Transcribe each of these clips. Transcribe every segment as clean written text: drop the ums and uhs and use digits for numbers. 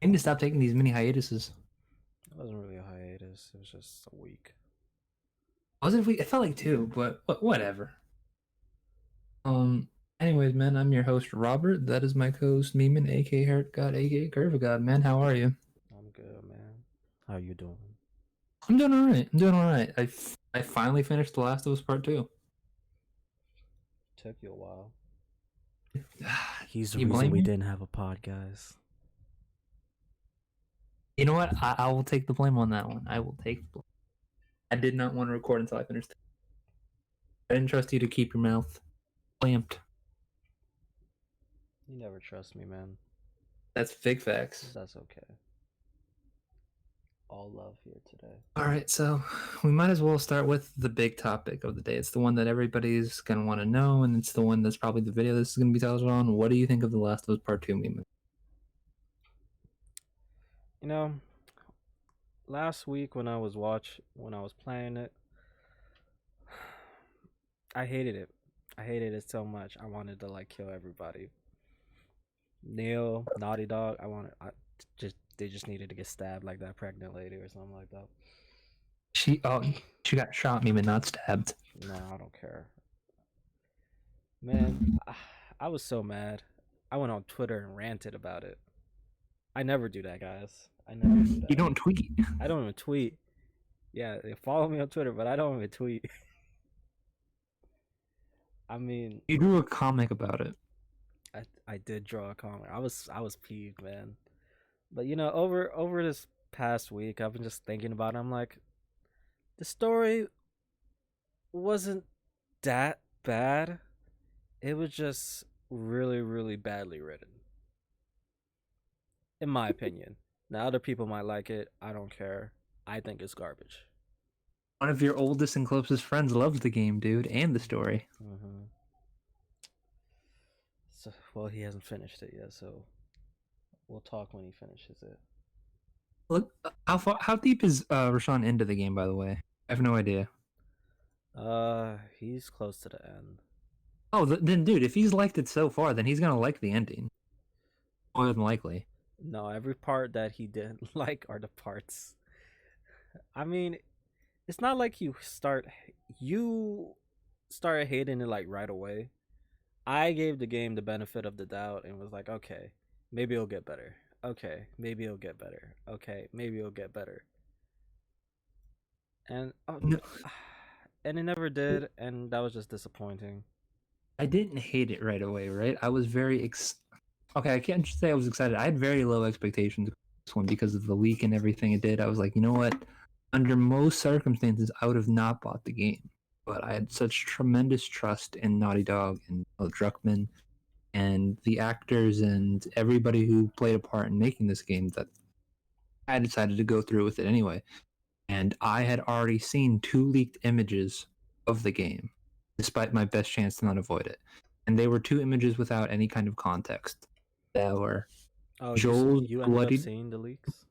I need to stop taking these mini hiatuses. It wasn't really a hiatus. It was just a week. Wasn't we? It felt like two, but whatever. Um. Anyways, man, I'm your host Robert. That is my co-host Memon, aka Hurt God, aka Curve God. Man, how are you? I'm good, man. How you doing? I'm doing all right. I'm doing all right. I finally finished The Last of Us Part Two. Took you a while. He's the You reason blame we me? didn't have a podcast. You know what? I will take the blame on that one. I will take the blame. I did not want to record until I finished. I didn't trust you to keep your mouth clamped. You never trust me, man. That's big facts. That's okay. All love here today. All right, so we might as well start with the big topic of the day. It's the one that everybody's gonna want to know, and it's the one that's probably the video this is gonna be titled on. What do you think of The Last of Us Part Two meme? You know, last week when I was playing it, I hated it. I hated it so much. I wanted to like kill everybody. Neil, Naughty Dog. They just needed to get stabbed like that pregnant lady or something like that. She got shot, meme, not stabbed. No, I don't care. Man, I was so mad. I went on Twitter and ranted about it. I never do that, guys. I never do You that. don't tweet. I don't even tweet. Yeah, they follow me on Twitter, but I don't even tweet. I mean, You drew a comic about it. I did draw a comic. I was peeved, man. But you know, over this past week, I've been just thinking about it. I'm like, the story wasn't that bad. It was just really, really badly written, in my opinion. Now, other people might like it. I don't care. I think it's garbage. One of your oldest and closest friends loves the game, dude, and the story. Mm-hmm. So, well, he hasn't finished it yet, so we'll talk when he finishes it. Look, how deep is Rashawn into the game? By the way, I have no idea. He's close to the end. Oh, then, dude, if he's liked it so far, then he's gonna like the ending. More than likely. No, every part that he didn't like are the parts. I mean, it's not like you started hating it like right away. I gave the game the benefit of the doubt and was like, okay, maybe it'll get better. Okay, maybe it'll get better. Okay, maybe it'll get better. And No, and it never did, and that was just disappointing. I didn't hate it right away, right? I was very okay. I can't just say I was excited. I had very low expectations for this one because of the leak and everything it did. I was like, you know what? Under most circumstances, I would have not bought the game, but I had such tremendous trust in Naughty Dog and Druckmann and the actors and everybody who played a part in making this game that I decided to go through with it anyway. And I had already seen two leaked images of the game, despite my best chance to not avoid it. And they were two images without any kind of context. That were Oh, Joel's you ended up bloodied. seeing the leaks?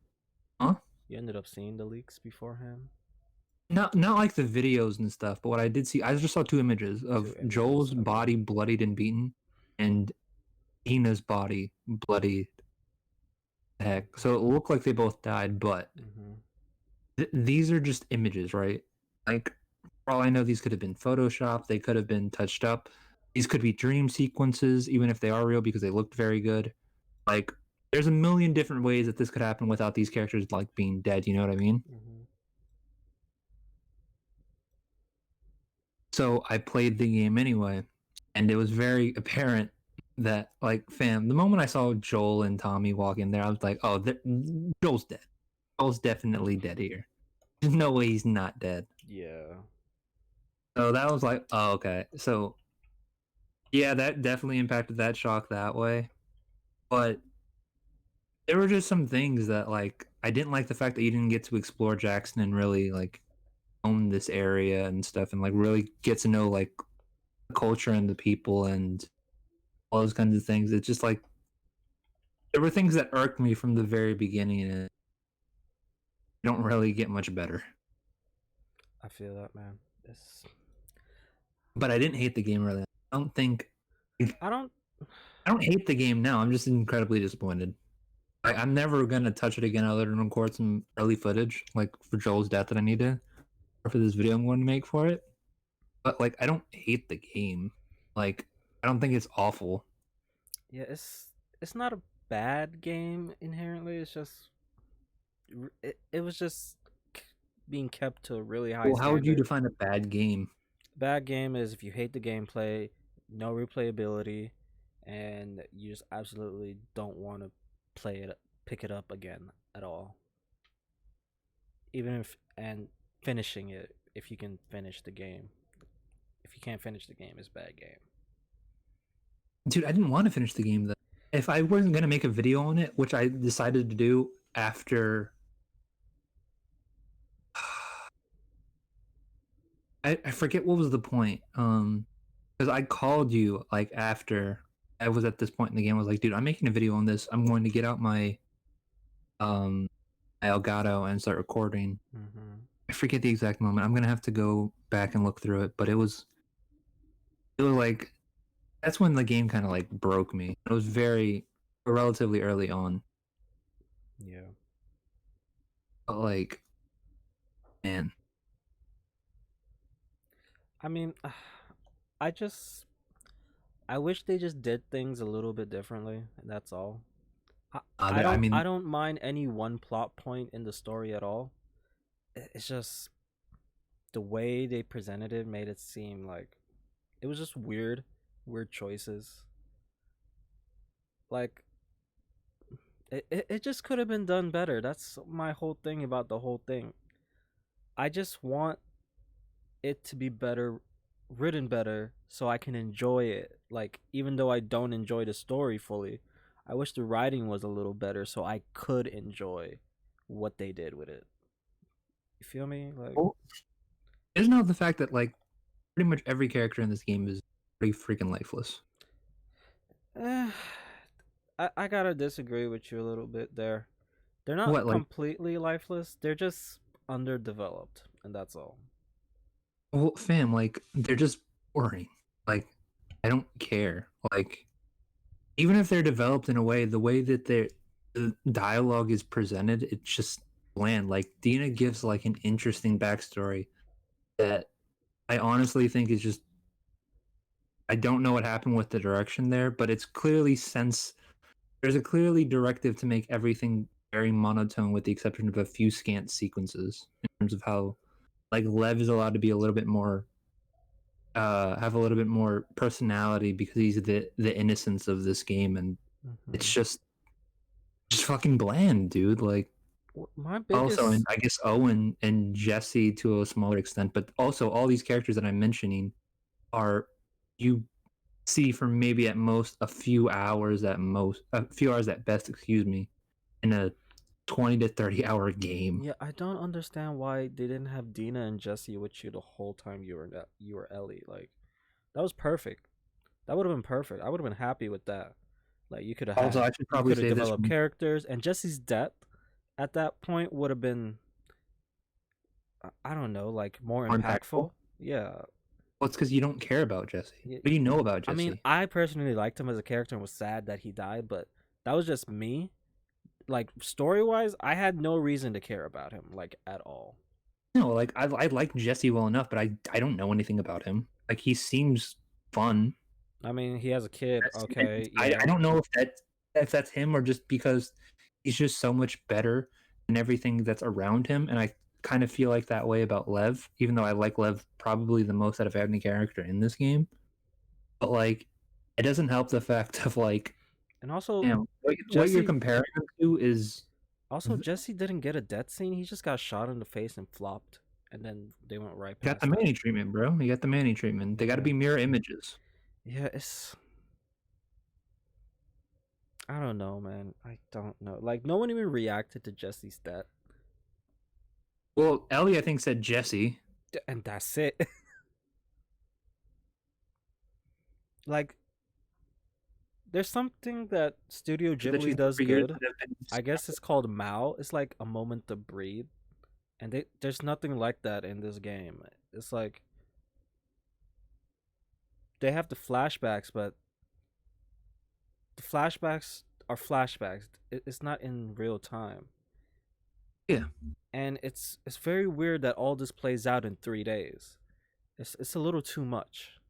Huh? You ended up seeing the leaks beforehand? Not like the videos and stuff, but what I did see, I just saw two images Two of images. Joel's Okay. body bloodied and beaten, and Ina's body bloody heck. So it looked like they both died, but Mm-hmm. these are just images, right? Like, for all I know, these could have been photoshopped. They could have been touched up. These could be dream sequences, even if they are real, because they looked very good. Like, there's a million different ways that this could happen without these characters like being dead. You know what I mean? Mm-hmm. So I played the game anyway, and it was very apparent that, like, fam, the moment I saw Joel and Tommy walk in there, I was like, oh, Joel's dead. Joel's definitely dead here. There's no way he's not dead. Yeah. So that was like, oh, okay. So yeah, that definitely impacted that shock that way. But there were just some things that, like, I didn't like the fact that you didn't get to explore Jackson and really like own this area and stuff and like really get to know like the culture and the people and all those kinds of things. It's just like there were things that irked me from the very beginning and don't really get much better. I feel that, man. It's But I didn't hate the game really. I don't think I I don't don't hate the game now. I'm just incredibly disappointed. I'm never gonna touch it again other than record some early footage, like for Joel's death that I need to, or for this video I'm going to make for it. But like, I don't hate the game. Like, I don't think it's awful. Yeah, it's not a bad game inherently. It's just it was just being kept to a really high Well, how would you standard. define a bad game? Bad game is if you hate the gameplay, no replayability, and you just absolutely don't want to play it, pick it up again at all. Even if and finishing it, if you can finish the game. If you can't finish the game, it's a bad game. Dude, I didn't want to finish the game though. If I wasn't gonna make a video on it, which I decided to do after, I forget what was the point. Because I called you like after I was at this point in the game. I was like, dude, I'm making a video on this. I'm going to get out um my Elgato and start recording. Mm-hmm. I forget the exact moment. I'm gonna have to go back and look through it, but it was like that's when the game kind of like broke me. It was very relatively early on, Yeah. but like, man, I mean, I just I wish they just did things a little bit differently. That's all. I I mean, don't mind any one plot point in the story at all. It's just the way they presented it made it seem like it was just weird choices. Like it just could have been done better. That's my whole thing about the whole thing. I just want it to be better written better so I can enjoy it. Like even though I don't enjoy the story fully, I wish the writing was a little better so I could enjoy what they did with it. You feel me? Like well, isn't it the fact that like pretty much every character in this game is pretty freaking lifeless? eh, I gotta disagree with you a little bit there. They're not What like, completely lifeless. They're just underdeveloped, and that's all. well, fam, like they're just boring. Like, I don't care. Like, even if they're developed in a way, the way that the dialogue is presented, it's just bland. Like Dina gives like an interesting backstory that I honestly think is just I don't know what happened with the direction there, but it's clearly sense there's a clearly directive to make everything very monotone with the exception of a few scant sequences in terms of how like Lev is allowed to be a little bit more have a little bit more personality because he's the innocence of this game and it's Hmm. just fucking bland, dude. Like My also, and biggest I guess Owen and Jesse to a smaller extent, but also all these characters that I'm mentioning are you see for maybe at most a few hours at best, excuse me, in a 20 to 30 hour game. Yeah, I don't understand why they didn't have Dina and Jesse with you the whole time you were Ellie. Like that was perfect. That would have been perfect. I would have been happy with that. Like Also, I should you probably could have say this developed characters, and Jesse's death at that point would have been I don't know, like more more impactful. impactful. Yeah, Well, it's because you don't care about Jesse. yeah. What do you know about I mean, Jesse? I personally liked him as a character and was sad that he died, but that was just me. Like story wise, I had no reason to care about him like at all. No, like I like Jesse well enough, but I don't know anything about him. Like he seems fun. I mean, he has a kid. That's it. Okay, I yeah. don't know if that's him or just because he's just so much better than everything that's around him, and I kind of feel like that way about Lev, even though I like Lev probably the most out of any character in this game. But like, it doesn't help the fact of like, And also, what you're Jesse. comparing him to is Also, Jesse didn't get a death scene. He just got shot in the face and flopped, and then they went right got the past that. Manny treatment, bro. You got the Manny treatment. They got to Yeah, be mirror images. yeah. It's I don't know, man. I don't know. Like no one even reacted to Jesse's death, Well, Ellie, I think, said Jesse. and that's it. Like there's something that Studio That Ghibli she's does figures good. that have been I guess it's called Mao. It's like a moment to breathe, and there's nothing like that in this game. It's like they have the flashbacks, but the flashbacks are flashbacks. It's not in real time, Yeah. and it's very weird that all this plays out in 3 days. It's a little too much.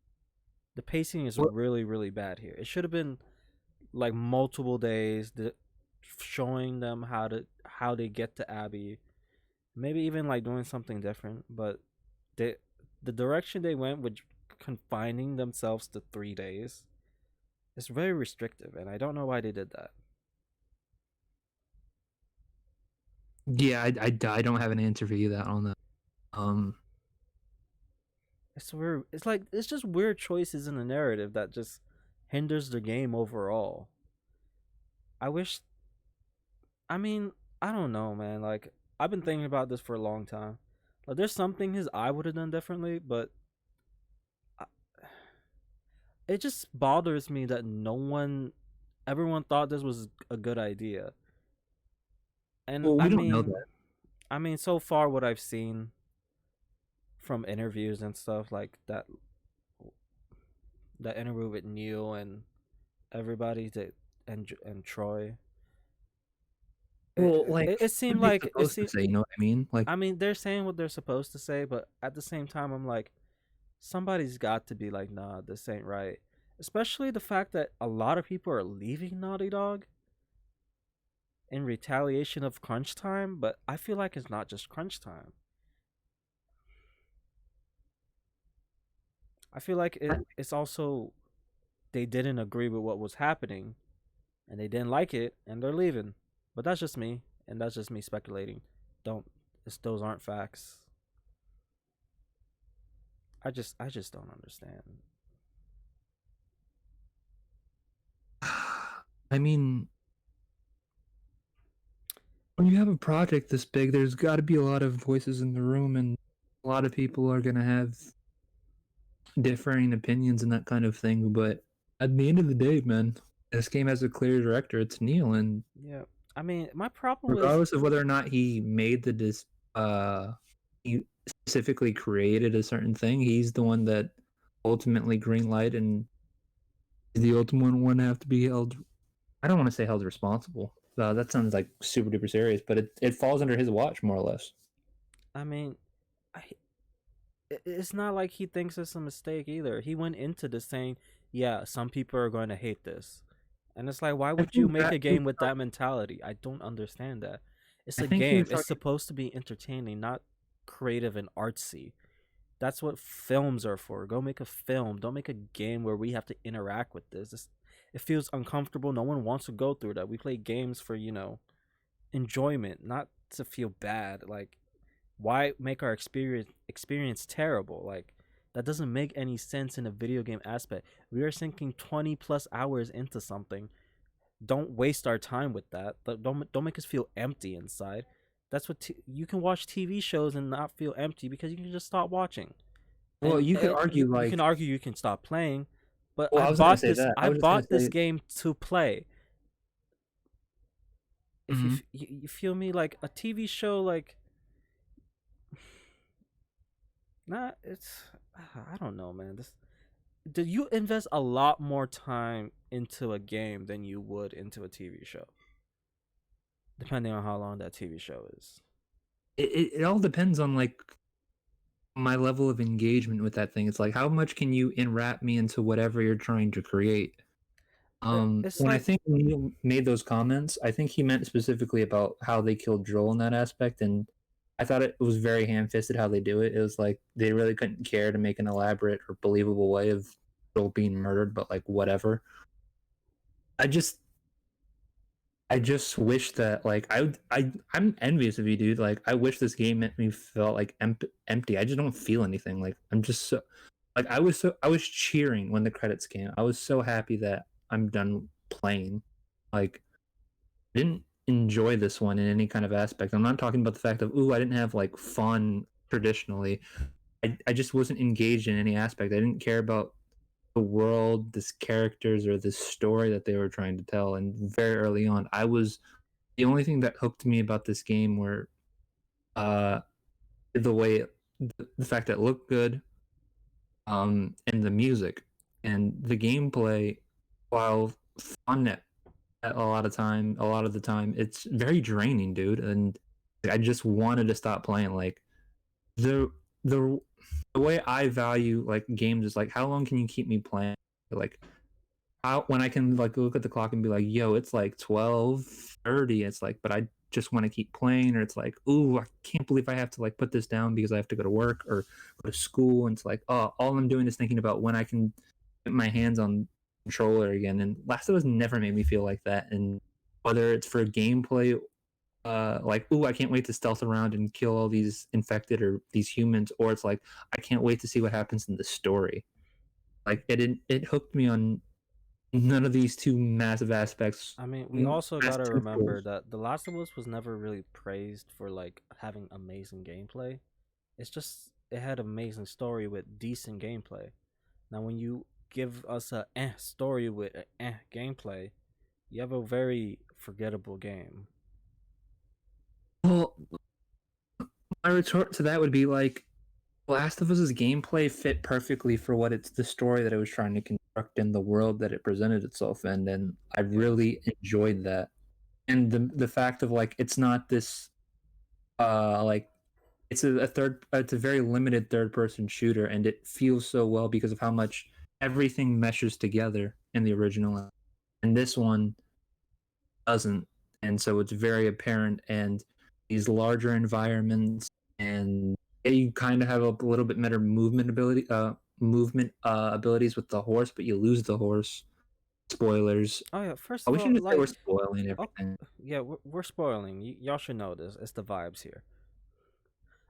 The pacing is Well, really bad here. It should have been like multiple days, showing them how they get to Abby. Maybe even like doing something different, but they the direction they went with confining themselves to 3 days is very restrictive, and I don't know why they did that. yeah, I don't have an answer for you that on that. Um, It's weird. It's like it's just weird choices in the narrative that just hinders the game overall. I wish. I mean, I don't know, man. Like I've been thinking about this for a long time. Like there's some things I would have done differently, but I, it just bothers me that everyone thought this was a good idea. And well, we don't know that. I mean, so far what I've seen from interviews and stuff like that interview with Neil and everybody that and Troy, Well, like, it what seemed are they like it supposed to seemed. say? You know what I mean? Like, I mean, they're saying what they're supposed to say, but at the same time, I'm like, somebody's got to be like, nah, this ain't right. Especially the fact that a lot of people are leaving Naughty Dog in retaliation of crunch time, but I feel like it's not just crunch time. I feel like it's also they didn't agree with what was happening and they didn't like it and they're leaving. But that's just me, and that's just me speculating. Don't those aren't facts. I just don't understand. I mean, when you have a project this big, there's got to be a lot of voices in the room, and a lot of people are gonna have differing opinions and that kind of thing. But at the end of the day, man, this game has a clear director. It's Neil, and Yeah. I mean, my problem with regardless of whether or not he made he specifically created a certain thing, he's the one that ultimately greenlight and the ultimate one have to be held. I don't want to say held responsible. That sounds like super duper serious, but it falls under his watch more or less. I mean, I, it's not like he thinks it's a mistake either. He went into this saying, "Yeah, some people are going to hate this," and it's like, why I would you think make that a game with that mentality? I don't understand that. It's I a think he game. was It's talking. supposed to be entertaining, not creative and artsy. That's what films are for. Go make a film. Don't make a game where we have to interact with this. It feels uncomfortable. No one wants to go through that. We play games for, enjoyment, not to feel bad. Like, why make our experience terrible? Like, that doesn't make any sense in a video game aspect. We are sinking 20 plus hours into something. Don't waste our time with that. Don't make us feel empty inside. That's what you can watch TV shows and not feel empty because you can just stop watching. Well, And you could argue you can like. argue you can stop playing, but Well, I was gonna say that. I I was just gonna bought this say. game to play. If Mhm. you feel me, like a TV show, like, nah, it's, I don't know, man. This Do you invest a lot more time into a game than you would into a TV show, depending on how long that TV show is. It all depends on like my level of engagement with that thing. It's like how much can you enwrap me into whatever you're trying to create. It's When I like, think Neil made those comments, I think he meant specifically about how they killed Joel in that aspect, and I thought it was very ham-fisted how they do it. It was like they really couldn't care to make an elaborate or believable way of Joel being murdered, but like whatever. I just I just wish that like I'm envious of you, dude. Like I wish this game made me feel like empty. I just don't feel anything. Like I'm just so like I was cheering when the credits came. I was so happy that I'm done playing. Like I didn't enjoy this one in any kind of aspect. I'm not talking about the fact of ooh I didn't have like fun traditionally. I just wasn't engaged in any aspect. I didn't care about the world, this characters, or this story that they were trying to tell. And very early on, I was the only thing that hooked me about this game were uh the way the fact that it looked good, and the music and the gameplay, while fun a lot of the time. It's very draining, dude, and I just wanted to stop playing. Like the the the way I value like games is like how long can you keep me playing? Like how when I can like look at the clock and be like, yo, it's like 12:30. It's like, but I just want to keep playing, or it's like, ooh, I can't believe I have to like put this down because I have to go to work or go to school. And it's like, oh, all I'm doing is thinking about when I can get my hands on the controller again. And Last of Us never made me feel like that. And whether it's for gameplay, like, ooh, I can't wait to stealth around and kill all these infected or these humans, or it's like, I can't wait to see what happens in the story. Like it hooked me on none of these two massive aspects. I mean, we also gotta Massive remember tools. that The Last of Us was never really praised for like having amazing gameplay. It's just it had amazing story with decent gameplay. Now, when you give us a story with a gameplay, you have a very forgettable game. Well, my retort to that would be like, Last of Us's gameplay fit perfectly for what it's the story that it was trying to construct in the world that it presented itself in, and I Yeah, really enjoyed that. And the fact of like it's not this like it's a very limited third person shooter, and it feels so well because of how much everything meshes together in the original, and this one doesn't. And so it's very apparent, and these larger environments, and yeah, you kind of have a little bit better movement abilities with the horse, but you lose the horse. Spoilers. oh yeah, first Oh, of we all, shouldn't say we're like, spoiling oh everything. yeah, we're spoiling. Y'all should know this. It's the vibes here.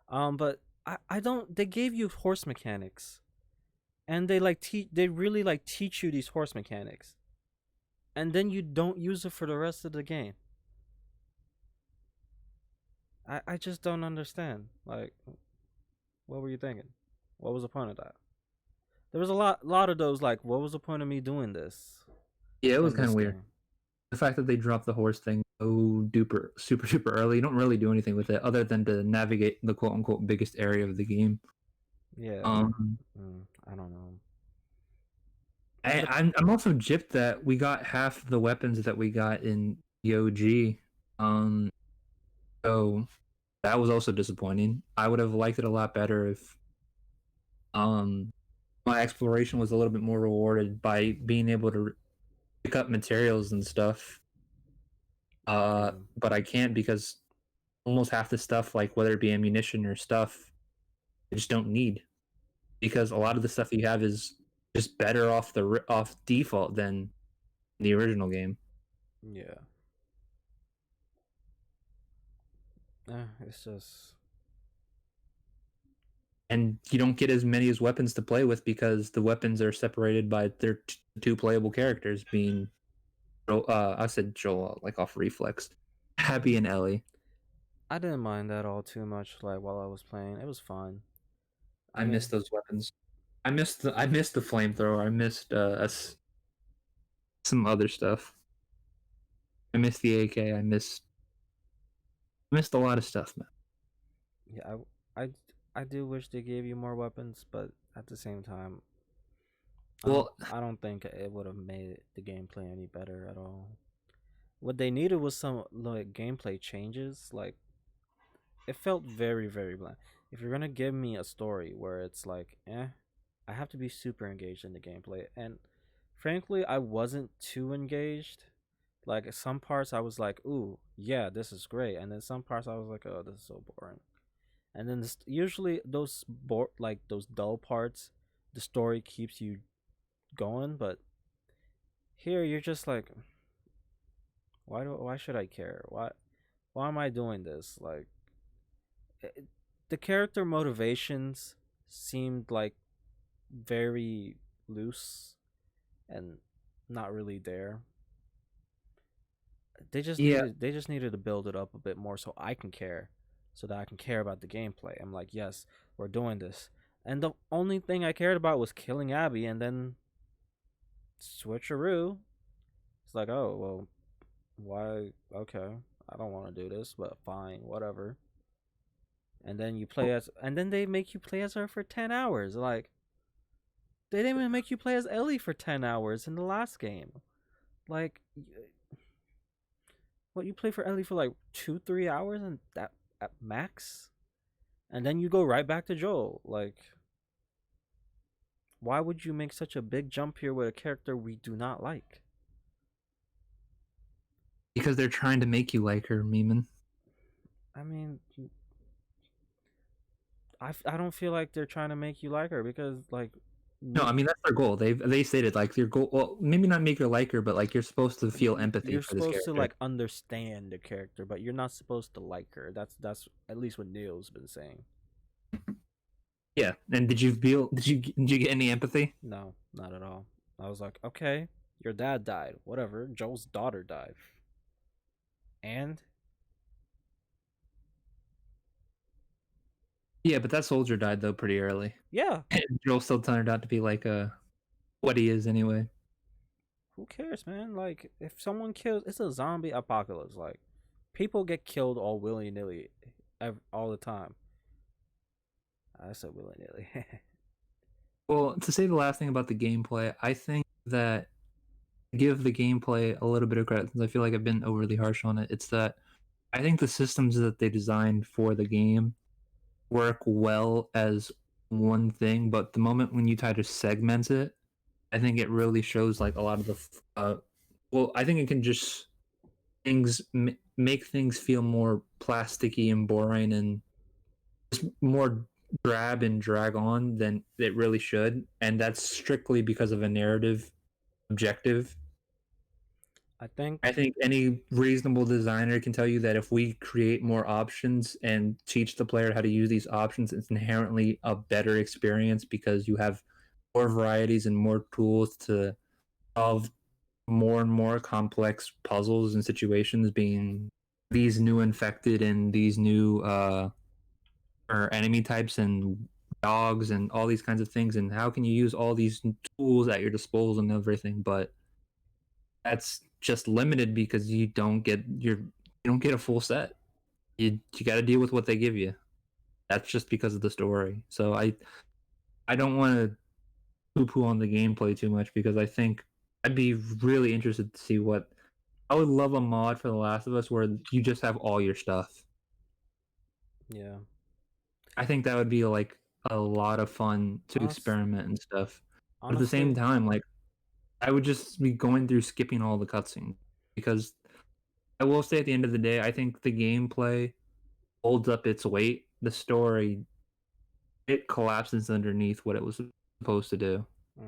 But I don't. They gave you horse mechanics, and they like they really like teach you these horse mechanics, and then you don't use it for the rest of the game. I just don't understand. Like, what were you thinking? What was the point of that? There was a lot of those like, what was the point of me doing this Yeah, it was in kind this of weird. game? The fact that they dropped the horse thing so duper super super early, you don't really do anything with it other than to navigate the quote unquote biggest area of the game. Yeah, Um, I don't know. And I, I'm also gypped that we got half the weapons that we got in the OG. Um, so that was also disappointing. I would have liked it a lot better if um my exploration was a little bit more rewarded by being able to pick up materials and stuff. yeah, But I can't because almost half the stuff, like whether it be ammunition or stuff, I just don't need because a lot of the stuff you have is just better off default than the original game, yeah. It's just and you don't get as many as weapons to play with because the weapons are separated by their two playable characters being I said Joel like off reflex, Abby and Ellie. I didn't mind that all too much. Like while I was playing, it was fine. I I mean, miss those weapons. I missed the flamethrower. I missed some other stuff. I missed the AK. Missed a lot of stuff, man. yeah, I do wish they gave you more weapons, but at the same time, Well, I don't think it would have made the gameplay any better at all. What they needed was some like gameplay changes. Like it felt very bland. If you're gonna give me a story where it's like, I have to be super engaged in the gameplay, and frankly, I wasn't too engaged. Like some parts, I was like, "Ooh, yeah, this is great," and then some parts, I was like, "Oh, this is so boring." And then usually those like those dull parts, the story keeps you going, but here you're just like, why should I care? Why am I doing this? Like it, the character motivations seemed like very loose and not really there. yeah, They just needed to build it up a bit more so I can care, so that I can care about the gameplay. I'm like, yes, we're doing this. And the only thing I cared about was killing Abby, and then switcheroo. It's like, oh well, why? Okay, I don't want to do this, but fine, whatever. And then you play as, and then they make you play as her for 10 hours. Like they didn't even make you play as Ellie for 10 hours in the last game. Like What, you play for Ellie for like 2 3 hours and that at max, and then you go right back to Joel. Like, why would you make such a big jump here with a character we do not like? Because they're trying to make you like her, Memon. I mean, I don't feel like they're trying to make you like her because like No, I mean that's their goal. They stated like your goal. Well, maybe not make her like her, but like you're supposed to feel empathy you're for this supposed to character. like understand the character, but you're not supposed to like her. That's at least what Neil's been saying. Yeah. And did you feel? Did you get any empathy? No, not at all. I was like, okay, your dad died. Whatever. Joel's daughter died. And Yeah, but that soldier died though pretty early. yeah, And Joel still turned out to be like what he is anyway. who cares, man? Like, if someone kills, it's a zombie apocalypse. Like, people get killed all willy nilly, all the time. I said willy nilly. Well, to say the last thing about the gameplay, I think that give the gameplay a little bit of credit since I feel like I've been overly harsh on it. It's that I think the systems that they designed for the game work well as one thing, but the moment when you try to segment it, I think it really shows like a lot of the. Well, I think it can just make things feel more plasticky and boring and just more grab and drag on than it really should, and that's strictly because of a narrative objective. I think, I think any reasonable designer can tell you that if we create more options and teach the player how to use these options, it's inherently a better experience because you have more varieties and more tools to solve more and more complex puzzles and situations, being these new infected and these new or enemy types and dogs and all these kinds of things, and how can you use all these tools at your disposal and everything, but that's just limited because you don't get a full set. You got to deal with what they give you. That's just because of the story. So I don't want to poo poo on the gameplay too much because I think I'd be really interested to see what I would love a mod for The Last of Us where you just have all your stuff. yeah. I think that would be like a lot of fun to Honest, experiment and stuff. But at the same honestly, time, like I would just be going through skipping all the cutscenes because I will say at the end of the day, I think the gameplay holds up its weight. The story it collapses underneath what it was supposed to do. hmm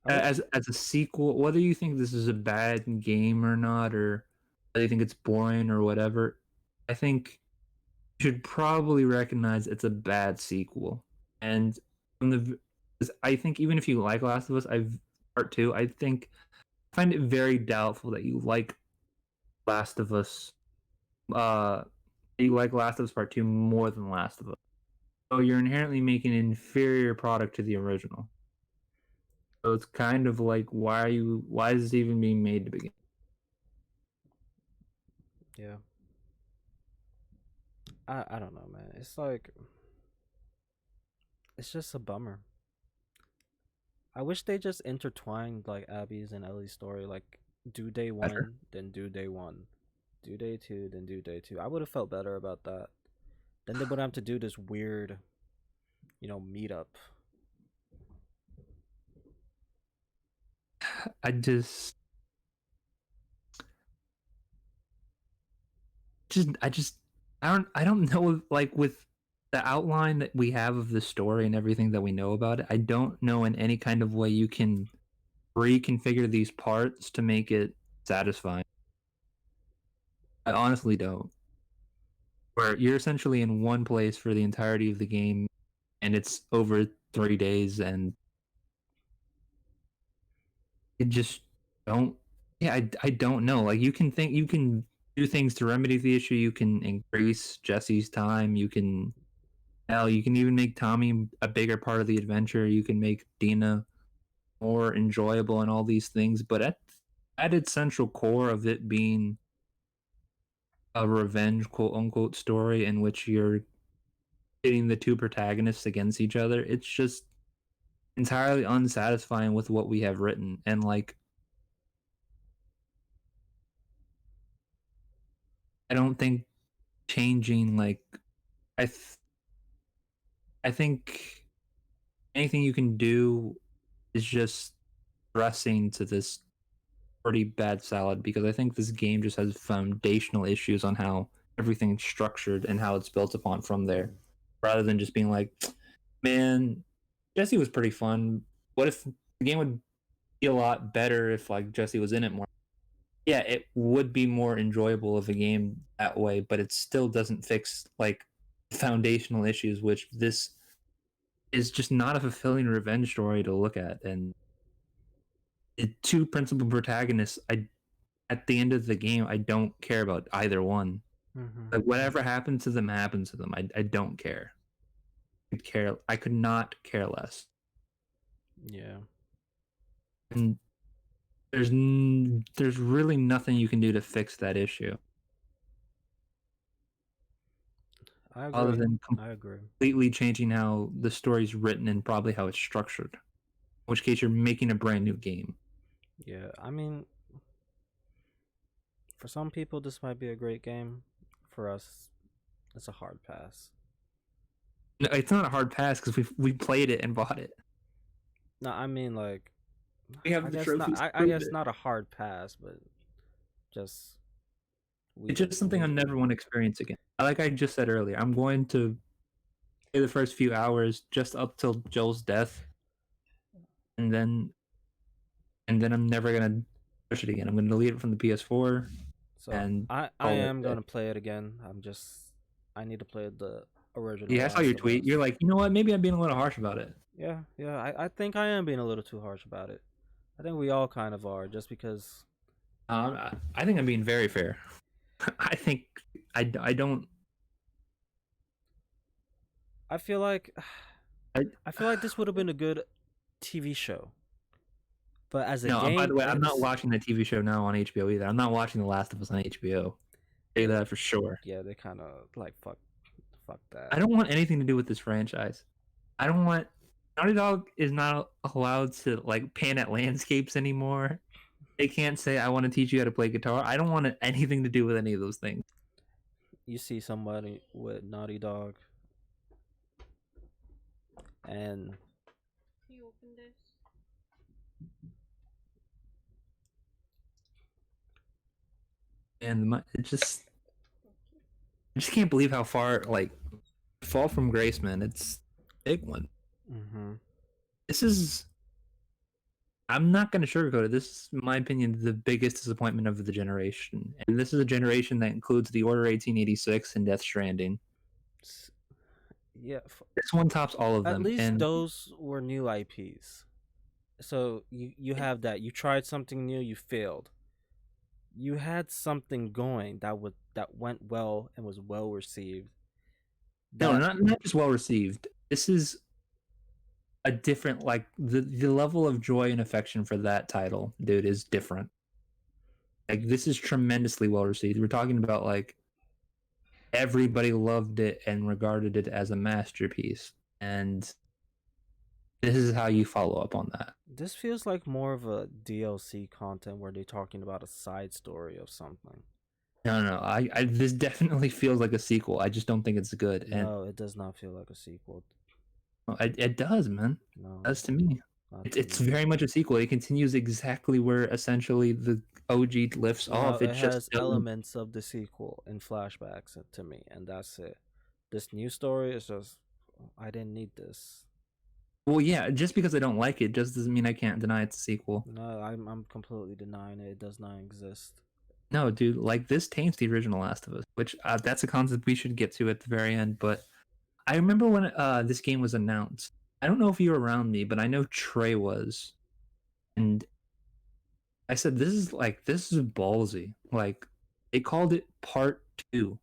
I wish. As a sequel, whether you think this is a bad game or not, or whether you think it's boring or whatever, I think you should probably recognize it's a bad sequel. And from the, 'cause I think even if you like Last of Us, I've part two. I find it very doubtful that you like Last of Us. Uh, you like Last of Us Part Two more than Last of Us. So you're inherently making an inferior product to the original. So it's kind of like why is this even being made to begin? Yeah. I don't know, man. It's like it's just a bummer. I wish they just intertwined like Abby's and Ellie's story, like do day Better. one, then do day one, do day two, then do day two. I would have felt better about that. Then they would have to do this weird, meetup. I I just I don't know like with the outline that we have of the story and everything that we know about it, I don't know in any kind of way you can reconfigure these parts to make it satisfying. I honestly don't. Where you're essentially in one place for the entirety of the game and it's over 3 days and it just don't yeah, I don't know. Like you can do things to remedy the issue, you can increase Jesse's time, you can hell, you can even make Tommy a bigger part of the adventure, you can make Dina more enjoyable and all these things, but at its central core of it being a revenge quote unquote story in which you're pitting the two protagonists against each other, it's just entirely unsatisfying with what we have written. And like I don't think changing like I th- I think anything you can do is just dressing to this pretty bad salad because I think this game just has foundational issues on how everything's structured and how it's built upon from there, rather than just being like, man, Jesse was pretty fun. What if the game would be a lot better if like Jesse was in it more? Yeah, it would be more enjoyable of a game that way, but it still doesn't fix like foundational issues, which this is just not a fulfilling revenge story to look at. And the two principal protagonists, I at the end of the game, I don't care about either one. Mm-hmm. Like whatever happens to them, happens to them. I don't care. I could not care less. Yeah, And there's really nothing you can do to fix that issue I other agree. than I agree. completely changing how the story's written and probably how it's structured. In which case, you're making a brand new game. Yeah, I mean, for some people, this might be a great game. For us, it's a hard pass. No, it's not a hard pass because we played it and bought it. No, I mean like, We have I the guess not. trophies to I prove guess it. not a hard pass, but just we It's just something I we never want to experience again. Like I just said earlier, I'm going to play the first few hours just up till Joel's death, and then I'm never gonna push it again. I'm gonna delete it from the PS4 so and I call it am a day. gonna play it again. I need to play the original Yeah, I saw your Last of tweet. You're Us. like, you know what? Maybe I'm being a little harsh about it. Yeah, yeah. I think I am being a little too harsh about it. I think we all kind of are, just because I think I'm being very fair. I think I don't. I feel like I, I feel like this would have been a good TV show, but as a no, by game, the way, I'm not watching the TV show now on HBO either. I'm not watching The Last of Us on HBO. Say yeah, that for sure. yeah, they kind of like fuck that. I don't want anything to do with this franchise. I don't want Naughty Dog is not allowed to like pan at landscapes anymore. They can't say I want to teach you how to play guitar. I don't want anything to do with any of those things. You see somebody with Naughty Dog, and You open this. And I just can't believe how far like fall from grace, man. It's a big one. mm-hmm. This is I'm not going to sugarcoat it. This is, in my opinion, the biggest disappointment of the generation. And this is a generation that includes The Order 1886 and Death Stranding. Yeah, This one tops all of at them. least And those were new IPs. So you have that. You tried something new, you failed. You had something going that went well and was well received. no, That not just well received. This is a different like the level of joy and affection for that title, dude, is different. Like this is tremendously well received. We're talking about like everybody loved it and regarded it as a masterpiece. And this is how you follow up on that. this feels like more of a DLC content where they're talking about a side story of something. No. I this definitely feels like a sequel. I just don't think it's good. And No, it does not feel like a sequel. it does, man. No, It does to me. not to It's me. very much a sequel. It continues exactly where essentially the OG lifts No, off. It it just has doesn't. elements of the sequel in flashbacks to me, and that's it. This new story is just, I didn't need this. Well, yeah, just because I don't like it just doesn't mean I can't deny it's a sequel. No, I'm completely denying it. It does not exist. No, dude, like this taints the original Last of Us, which that's a concept we should get to at the very end. But I remember when this game was announced. I don't know if you were around me, but I know Trey was, and I said, this is ballsy." Like they called it Part Two.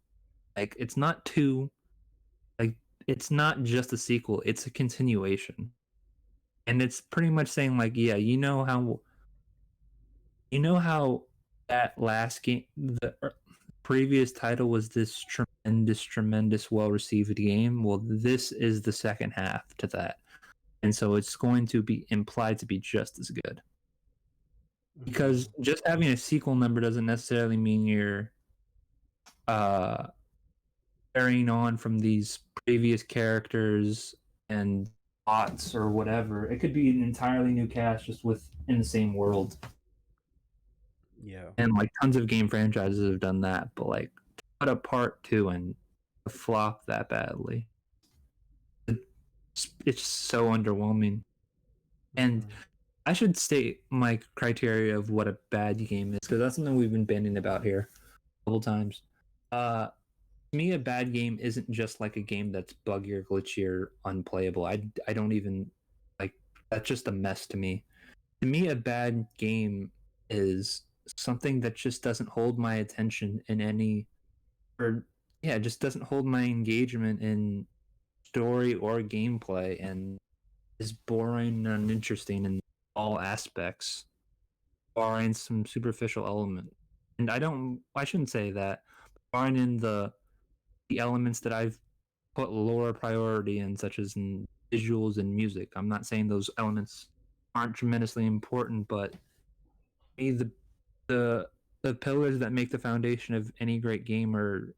Like it's not two. Like it's not just a sequel; it's a continuation, and it's pretty much saying like, yeah, you know how that last game, the previous title was this tremendous, well received game. Well, this is the second half to that, and so it's going to be implied to be just as good. Because Hmm. just having a sequel number doesn't necessarily mean you're uh carrying on from these previous characters and plots or whatever. It could be an entirely new cast just within the same world. Yeah. And like tons of game franchises have done that, but like to put a part two and flop that badly, it's so underwhelming. And Mm-hmm. I should state my criteria of what a bad game is, because that's something we've been banning about here a couple times. To me, a bad game isn't just like a game that's buggy or glitchy or unplayable. I don't even like that's just a mess to me. To me, a bad game is something that just doesn't hold my attention in any or yeah, it just doesn't hold my engagement in story or gameplay and is boring and uninteresting in all aspects, barring some superficial element. And I shouldn't say that, barring in the elements that I've put lower priority in, such as in visuals and music. I'm not saying those elements aren't tremendously important, but me, the the pillars that make the foundation of any great game are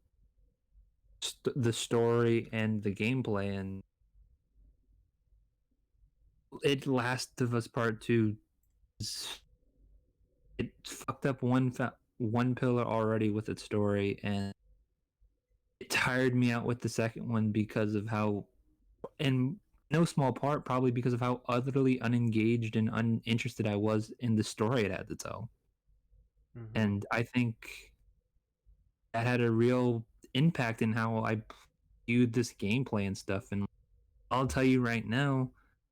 the story and the gameplay. And it Last of Us Part Two, it fucked up one pillar already with its story, and it tired me out with the second one because of how, in no small part, probably because of how utterly unengaged and uninterested I was in the story it had to tell. Mm-hmm. And I think that had a real impact in how I viewed this gameplay and stuff. And I'll tell you right now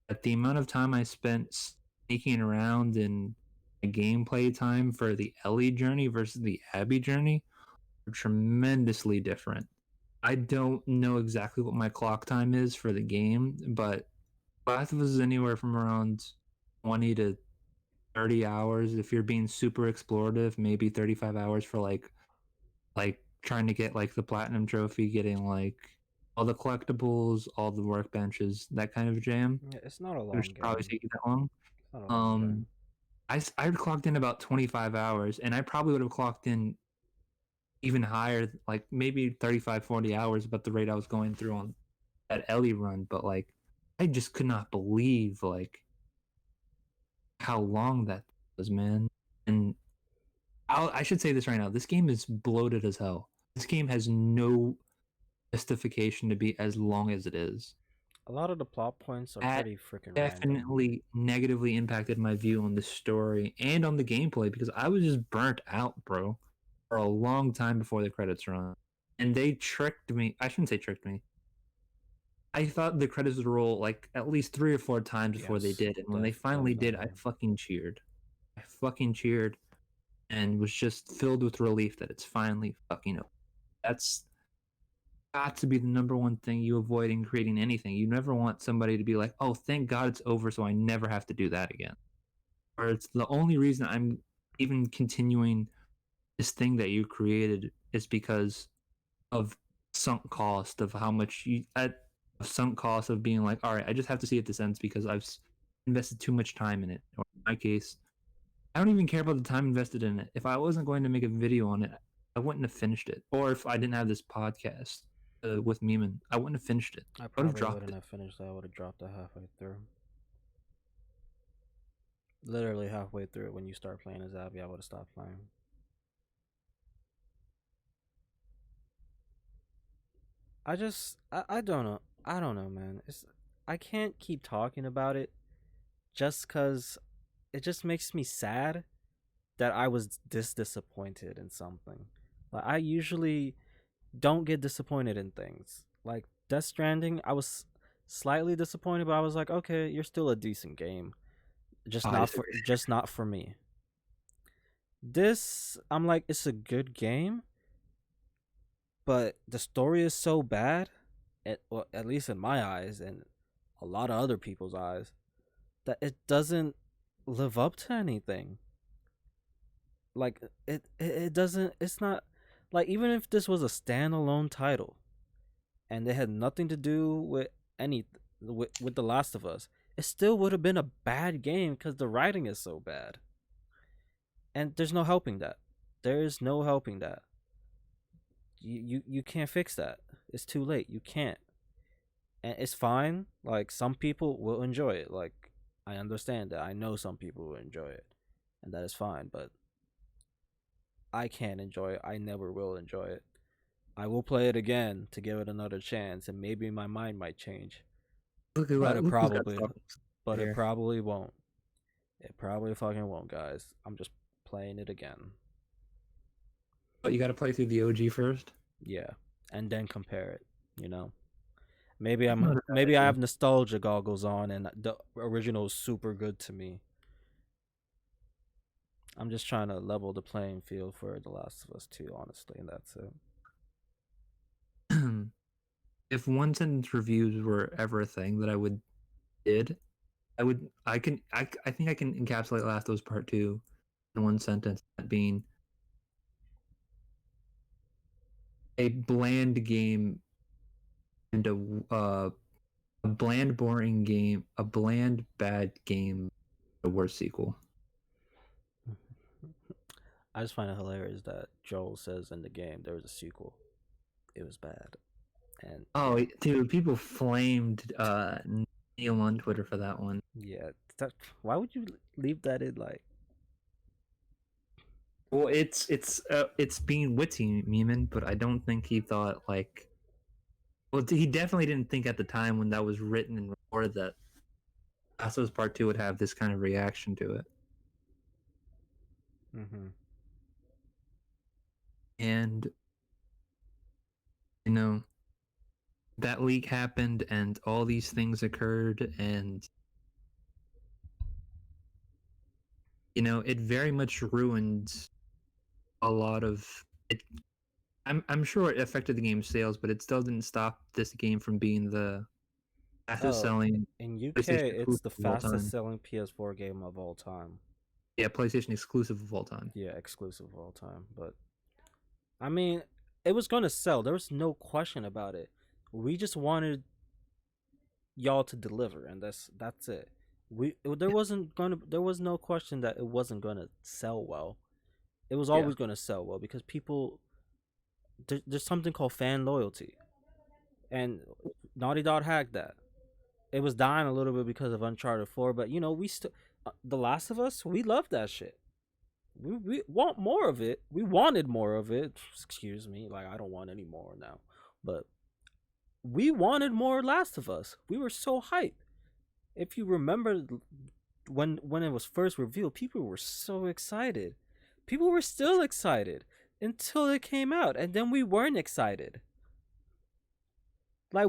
that the amount of time I spent sneaking around in a gameplay time for the Ellie journey versus the Abby journey are tremendously different. I don't know exactly what my clock time is for the game, but Last of Us is anywhere from around 20 to 30 hours if you're being super explorative, maybe 35 hours for like trying to get like the platinum trophy, getting like all the collectibles, all the workbenches, that kind of jam, Yeah, it's not a long which probably game. take you that long. It's not a long Um, game. I clocked in about 25 hours, and I probably would have clocked in even higher, like maybe 35, 40 hours, but the rate I was going through on that Ellie run. But like, I just could not believe like how long that was, man. And I should say this right now: this game is bloated as hell. This game has no justification to be as long as it is. A lot of the plot points are That pretty freaking random. definitely negatively impacted my view on the story and on the gameplay because I was just burnt out, bro, for a long time before the credits run. And they tricked me. I shouldn't say tricked me. I thought the credits would roll like at least 3 or 4 times before they Yes, did. And when they finally did, I definitely. fucking cheered. I fucking cheered and was just filled with relief that it's finally fucking over. That's got to be the number one thing you avoid in creating anything. You never want somebody to be like, "Oh, thank God it's over, so I never have to do that again." Or it's the only reason I'm even continuing this thing that you created is because of sunk cost of how much you at sunk cost of being like, all right, I just have to see if this ends because I've invested too much time in it. Or in my case, I don't even care about the time invested in it. If I wasn't going to make a video on it, I wouldn't have finished it. Or if I didn't have this podcast with Memon, I wouldn't have finished it. I I would have probably dropped wouldn't it. have finished that. I would have dropped it halfway through. Literally halfway through it when you start playing as Abby, I would have stopped playing. I don't know. I don't know, man. I can't keep talking about it just cuz it just makes me sad that I was this disappointed in something. Like I usually don't get disappointed in things. Like Death Stranding, I was slightly disappointed, but I was like, okay, you're still a decent game. Oh, I disagree. Just not for me. This I'm like, it's a good game, but the story is so bad, well, at least in my eyes and a lot of other people's eyes, that it doesn't live up to anything. Like it doesn't. It's not like even if this was a standalone title and they had nothing to do with any with The Last of Us, it still would have been a bad game because the writing is so bad, and there's no helping that. There is no helping that. You can't fix that. It's too late. You can't. And it's fine. Like some people will enjoy it. Like I understand that. I know some people will enjoy it, and that is fine. But I can't enjoy it. I never will enjoy it. I will play it again to give it another chance, and maybe my mind might change. Look at But that. it Look who's got probably, stuff but it here. probably won't. It probably fucking won't, guys. I'm just playing it again. But you got to play through the OG first. Yeah, and then compare it. You know, Not a bad maybe I idea. have nostalgia goggles on, and the original is super good to me. I'm just trying to level the playing field for The Last of Us 2, honestly, and that's it. If one sentence reviews were ever a thing that did, I think I can encapsulate Last of Us Part 2 in one sentence, that being a bland game and a bland boring game, a bland bad game, a worse sequel. I just find it hilarious that Joel says in the game there was a sequel. It was bad, and Oh, yeah, dude, people flamed Neil on Twitter for that one. yeah. Why would you leave that in? Like, Well, it's being witty, Memon, but I don't think he thought like. Well, he definitely didn't think at the time when that was written and recorded that Last of Us Part 2 would have this kind of reaction to it. mm-hmm. And you know, that leak happened and all these things occurred, and you know, it very much ruined a lot of it. I'm sure it affected the game's sales, but it still didn't stop this game from being the fastest Oh, selling in UK, PlayStation it's exclusive the of all fastest time. selling PS4 game of all time. Yeah, PlayStation exclusive of all time. Yeah, exclusive of all time. But I mean, it was gonna sell. There was no question about it. We just wanted y'all to deliver, and that's it. There was no question that it wasn't gonna sell well. It was Yeah. always gonna sell well because there's something called fan loyalty, and Naughty Dog hacked that. It was dying a little bit because of Uncharted 4, but you know we still The Last of Us, we love that shit. We want more of it. We wanted more of it. Excuse me, like I don't want any more now, but we wanted more Last of Us. We were so hyped. If you remember when it was first revealed, people were so excited. People were still excited until it came out, and then we weren't excited. Like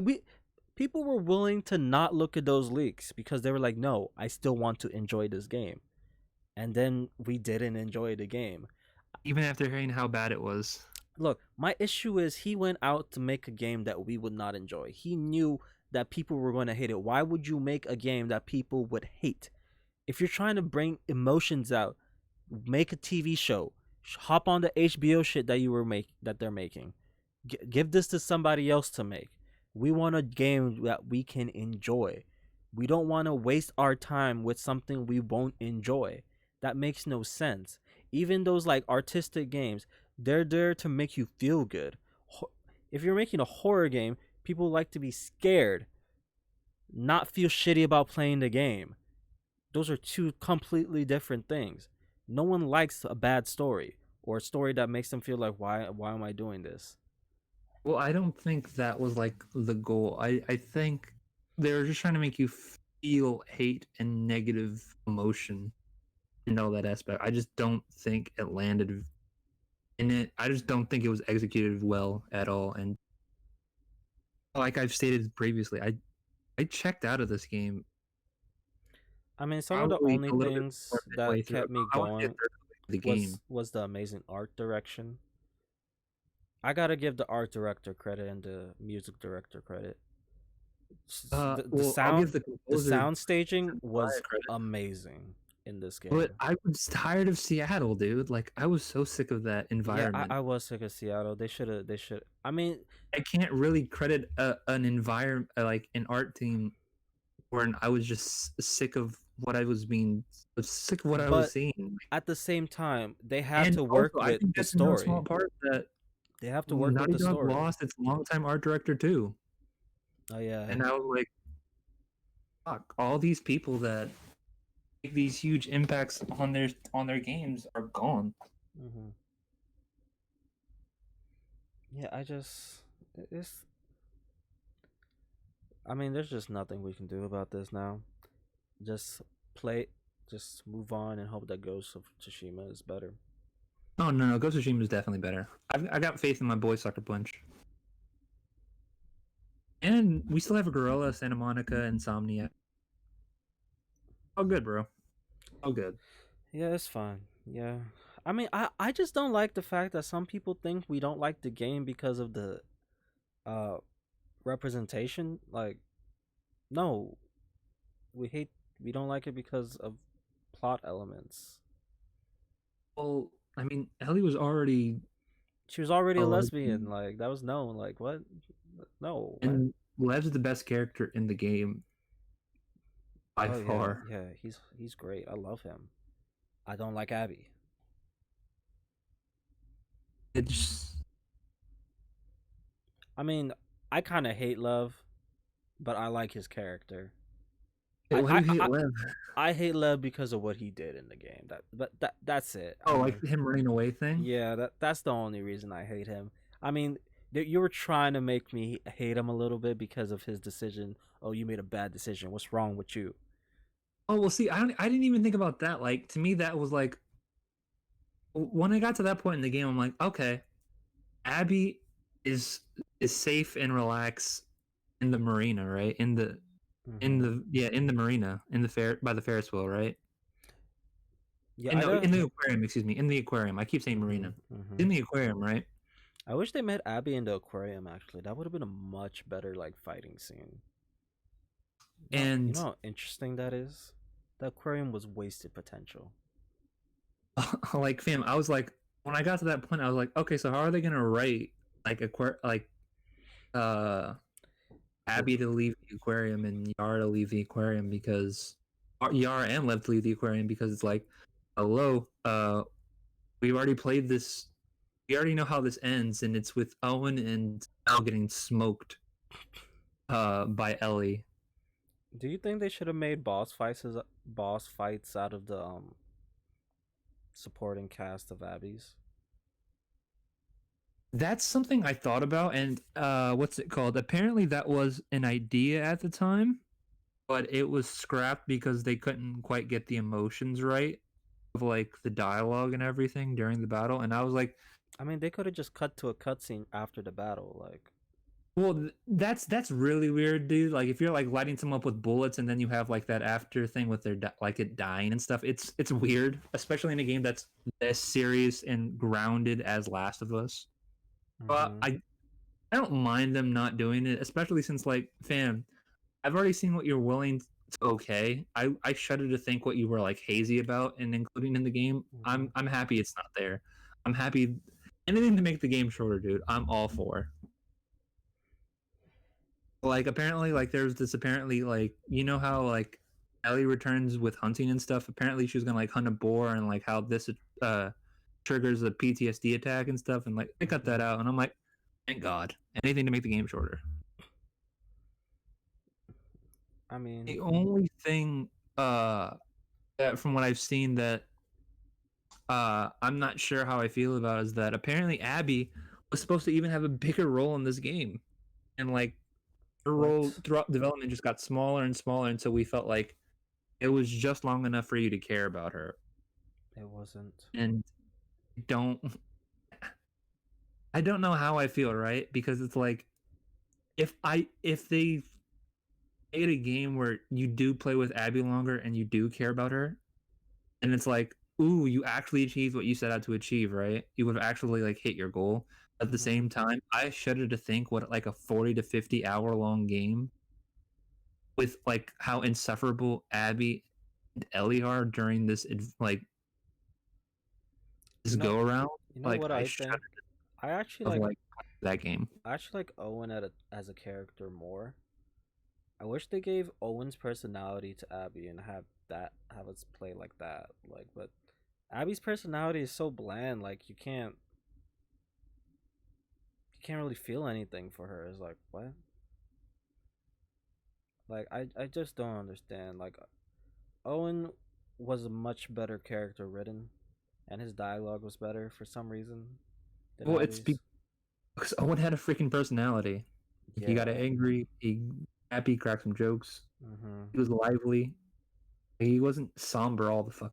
people were willing to not look at those leaks because they were like, "No, I still want to enjoy this game." And then we didn't enjoy the game. Even after hearing how bad it was. Look, my issue is he went out to make a game that we would not enjoy. He knew that people were going to hate it. Why would you make a game that people would hate? If you're trying to bring emotions out, make a TV show. Hop on the HBO shit that they're making. Give this to somebody else to make. We want a game that we can enjoy. We don't want to waste our time with something we won't enjoy. That makes no sense. Even those like artistic games, they're there to make you feel good. If you're making a horror game, people like to be scared, not feel shitty about playing the game. Those are two completely different things. No one likes a bad story or a story that makes them feel like why am I doing this? Well, I don't think that was like the goal. I think they were just trying to make you feel hate and negative emotion and all that aspect. I just don't think it landed in it. I just don't think it was executed well at all. And like I've stated previously, I checked out of this game I mean, some of the probably only a little bit more things midway that through. kept me I want to get going third of the game. was the amazing art direction. I gotta give the art director credit and the music director credit. Well, I'll give the The composer sound staging was credit. amazing in this But game. I was tired of Seattle, dude. Like I was so sick of that Yeah, environment. I was sick of Seattle. They should. I mean, I can't really credit an environment like an art team where I was just sick of what I was sick of what I was but seeing. at the same time, they had And to also, work I with think the that's in no small story. part that They have to work with Naughty the Dog story. lost its longtime art director too, Oh yeah. and I was like, fuck, all these people that make these huge impacts on their games are gone. Hmm. Yeah, it's. I mean, there's just nothing we can do about this now. Just play, just move on and hope that Ghost of Tsushima is better. Oh no, Ghost of Tsushima is definitely better. I got faith in my boy Sucker Punch, and we still have a Gorilla, Santa Monica, Insomnia. All good, bro. All good. Yeah, it's fine. Yeah. I mean, I just don't like the fact that some people think we don't like the game because of the uh representation. Like, no, we hate we don't like it because of plot elements. Well, I mean, Ellie was already She was already a a lesbian, lesbian, like that was known. Like what? No, what? and Lev's the best character in the game by Oh yeah, far. yeah, he's great. I love him. I don't like Abby. It's I mean, I kind of hate Love, but I like his character. I, why do I you hate I Lev? I hate Love because of what he did in the game. That's it. I Oh, like mean, him running away thing. yeah, that's the only reason I hate him. I mean, you were trying to make me hate him a little bit because of his decision. Oh, you made a bad decision. What's wrong with you? Oh well, see, I didn't even think about that. Like to me, that was like when I got to that point in the game, I'm like, okay, Abby is is safe and relaxed in the marina, right? Hmm. In the marina in the fair by the Ferris wheel, right? Yeah, And I no, don't. in the aquarium, excuse me, in the aquarium. I keep saying Hmm. marina. Hmm. In the aquarium, right? I wish they met Abby in the aquarium. Actually, that would have been a much better like fighting scene. You And know how interesting that is. The aquarium was wasted potential. like, fam, I was like, when I got to that point, I was like, okay, so how are they gonna write like uh The Abby to leave the aquarium and Yara to leave the aquarium because Yara and Lev to leave the aquarium because it's like, hello, we've already played this. We already know how this ends, and it's with Owen and Al getting smoked by Ellie. Do you think they should have made boss fights out of the supporting cast of Abby's? That's something I thought about, and what's it called? Apparently, that was an idea at the time, but it was scrapped because they couldn't quite get the emotions right of like the dialogue and everything during the battle. And I was like, I mean, they could have just cut to a cutscene after the battle. Like, well, that's really weird, dude. Like if you're like lighting someone up with bullets and then you have like that after thing with their like it dying and stuff. It's weird, especially in a game that's as serious and grounded as Last of Us. But hmm, I don't mind them not doing it, especially since like, fam, I've already seen what you're willing to okay. I shudder to think what you were like hazy about and including in the game. hmm, I'm happy it's not there. I'm happy anything to make the game shorter, dude. I'm all for. Like apparently like there's this apparently like you know how like Ellie returns with hunting and stuff. Apparently she was gonna like hunt a boar and like how this uh triggers a PTSD attack and stuff and like they cut hmm. that out and I'm like, thank God. Anything to make the game shorter. I mean, The only thing that from what I've seen that I'm not sure how I feel about is that apparently Abby was supposed to even have a bigger role in this game. And like her role what? throughout development just got smaller and smaller until we felt like it was just long enough for you to care about her. It wasn't. And don't I don't know how I feel, right? Because it's like if they made a game where you do play with Abby longer and you do care about her, and it's like, ooh, you actually achieved what you set out to achieve, right? You would have actually like hit your goal. At the Hmm. same time, I shudder to think what like a 40 to 50 hour long game with like how insufferable Abby and Ellie are during this like this You know, go around. you know Like what I I shudder think. I actually of like. like that game. I actually like Owen as a character more. I wish they gave Owen's personality to Abby and have us play like that. Like, but Abby's personality is so bland. Like, you can't. can't really feel anything for her. It's like what? Like I just don't understand. Like Owen was a much better character written, and his dialogue was better for some reason than Well, it's Abby's. because Owen had a freaking personality. He got Yeah. angry. He happy, cracked some jokes. Mm-hmm. He was lively. He wasn't somber all the fuck.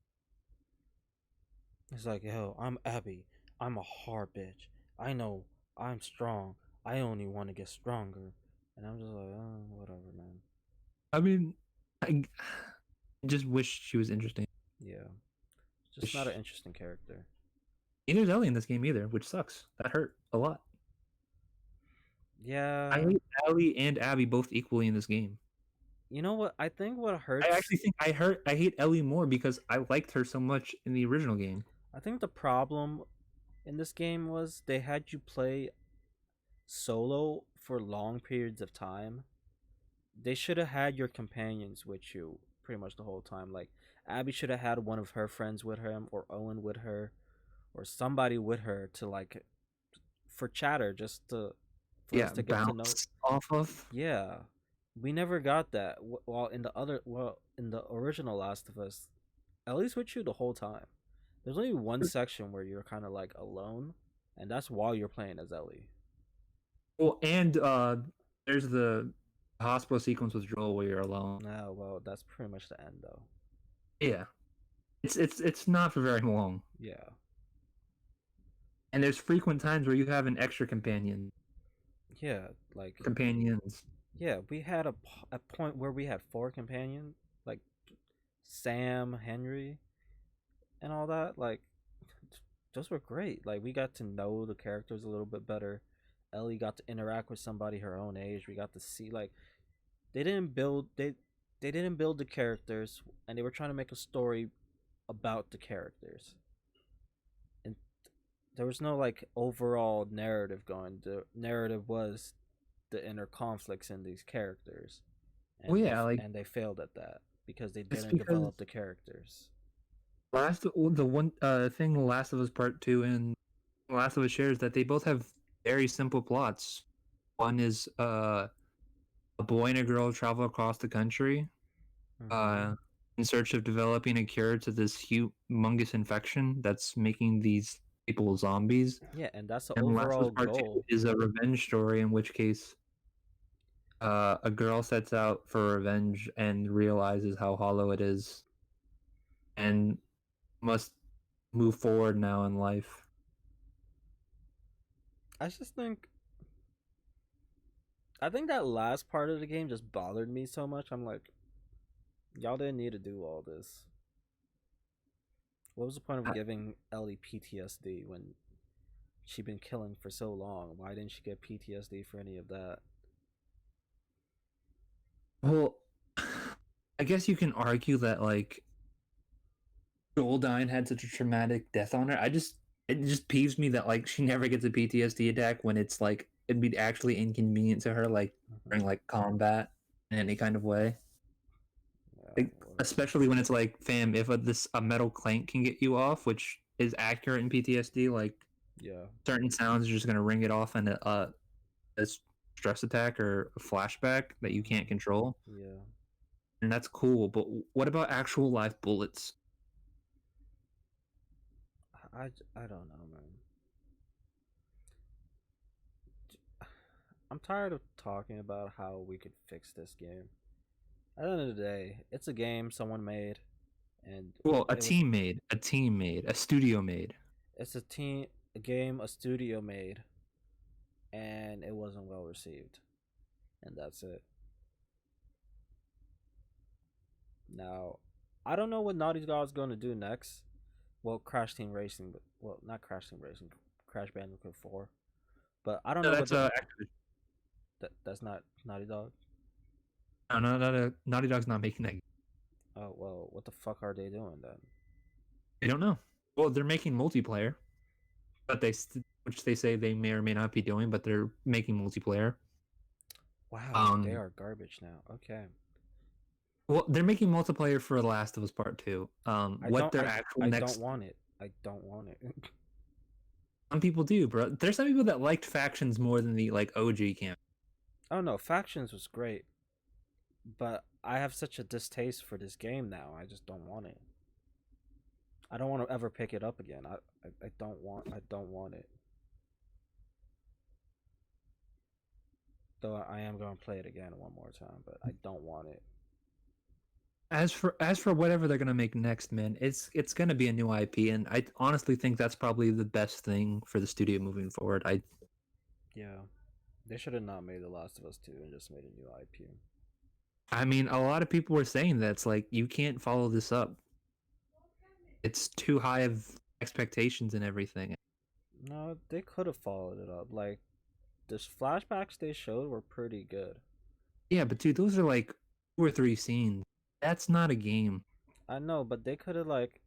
It's like, yo, I'm Abby. I'm a hard bitch. I know I'm strong. I only want to get stronger. And I'm just like, oh, whatever, man. I mean, I just wish she was interesting. Yeah. Just not an interesting character. Neither's Ellie in this game either, which sucks. That hurt a lot. Yeah. I hate Ellie and Abby both equally in this game. You know what? I think what hurts. I actually think I hate Ellie more because I liked her so much in the original game. I think the problem in this game was they had you play solo for long periods of time. They should have had your companions with you pretty much the whole time. Like Abby should have had one of her friends with him, or Owen with her, or somebody with her to like for chatter, just to for us to get to know. Bounce off of. Yeah, we never got that. While in the original Last of Us, Ellie's with you the whole time. There's only one section where you're kind of like alone, and that's while you're playing as Ellie. Well, and there's the hospital sequence with Joel where you're alone. No, well, that's pretty much the end though. Yeah, it's not for very long. Yeah. And there's frequent times where you have an extra companion. Yeah, like Companions. yeah, we had a point where we had 4 companions, like Sam, Henry, and all that. Like those were great. Like we got to know the characters a little bit better. Ellie got to interact with somebody her own age. We got to see like they didn't build they didn't build the characters, and they were trying to make a story about the characters. And there was no like overall narrative going. The narrative was the inner conflicts in these characters. And Well, yeah, like and they failed at that because they it's didn't because develop the characters. the one thing The Last of Us Part 2 and The Last of Us shares that they both have very simple plots. One is a boy and a girl travel across the country Mm-hmm. in search of developing a cure to this humongous infection that's making these people zombies. Yeah, and that's the And Last of Us overall Part 2 goal. is a revenge story in which case a girl sets out for revenge and realizes how hollow it is and must move forward now in life. I think that last part of the game just bothered me so much. I'm like, y'all didn't need to do all this. What was the point of I- giving Ellie PTSD when she'd been killing for so long? Why didn't she get PTSD for any of that? Well, I guess you can argue that like Joel dying had such a traumatic death on her. It just peeves me that like she never gets a PTSD attack when it's like it'd be actually inconvenient to her, like during like combat in any kind of way. Yeah, Like, especially when it's like, fam, if a metal clank can get you off, which is accurate in PTSD, like yeah, certain sounds are just gonna ring it off in a stress attack or a flashback that you can't control, yeah. and that's cool. But what about actual live bullets? I don't know, man. I'm tired of talking about how we could fix this game. At the end of the day, it's a game someone made, and Well, it was a studio made. it's a game a studio made, and it wasn't well received, and that's it. Now, I don't know what Naughty Dog's going to do next. Well, Crash Team Racing, but well, not Crash Team Racing, Crash Bandicoot 4. But I don't No, know what that's that's not Naughty Dog. Naughty Dog's not making that. Oh well, what the fuck are they doing then? I don't know. Well, they're making multiplayer, but which they say they may or may not be doing, but they're making multiplayer. Wow, they are garbage now. Okay. Well, they're making multiplayer for The Last of Us Part 2. What their actual I next don't want it. I don't want it. Some people do, bro. There's some people that liked factions more than the like OG camp. Oh no, Factions was great, but I have such a distaste for this game now. I just don't want it. I don't want to ever pick it up again. I don't want. I don't want it. Though I am going to play it again one more time, but I don't want it. As for whatever they're gonna make next, man, it's gonna be a new IP, and I honestly think that's probably the best thing for the studio moving forward. Yeah, they should have not made The Last of Us 2 and just made a new IP. I mean, a lot of people were saying that it's like you can't follow this up. It's too high of expectations and everything. No, they could have followed it up. Like, the flashbacks they showed were pretty good. Yeah, but dude, those are like 2 or 3 scenes. That's not a game. I know, but they could have like,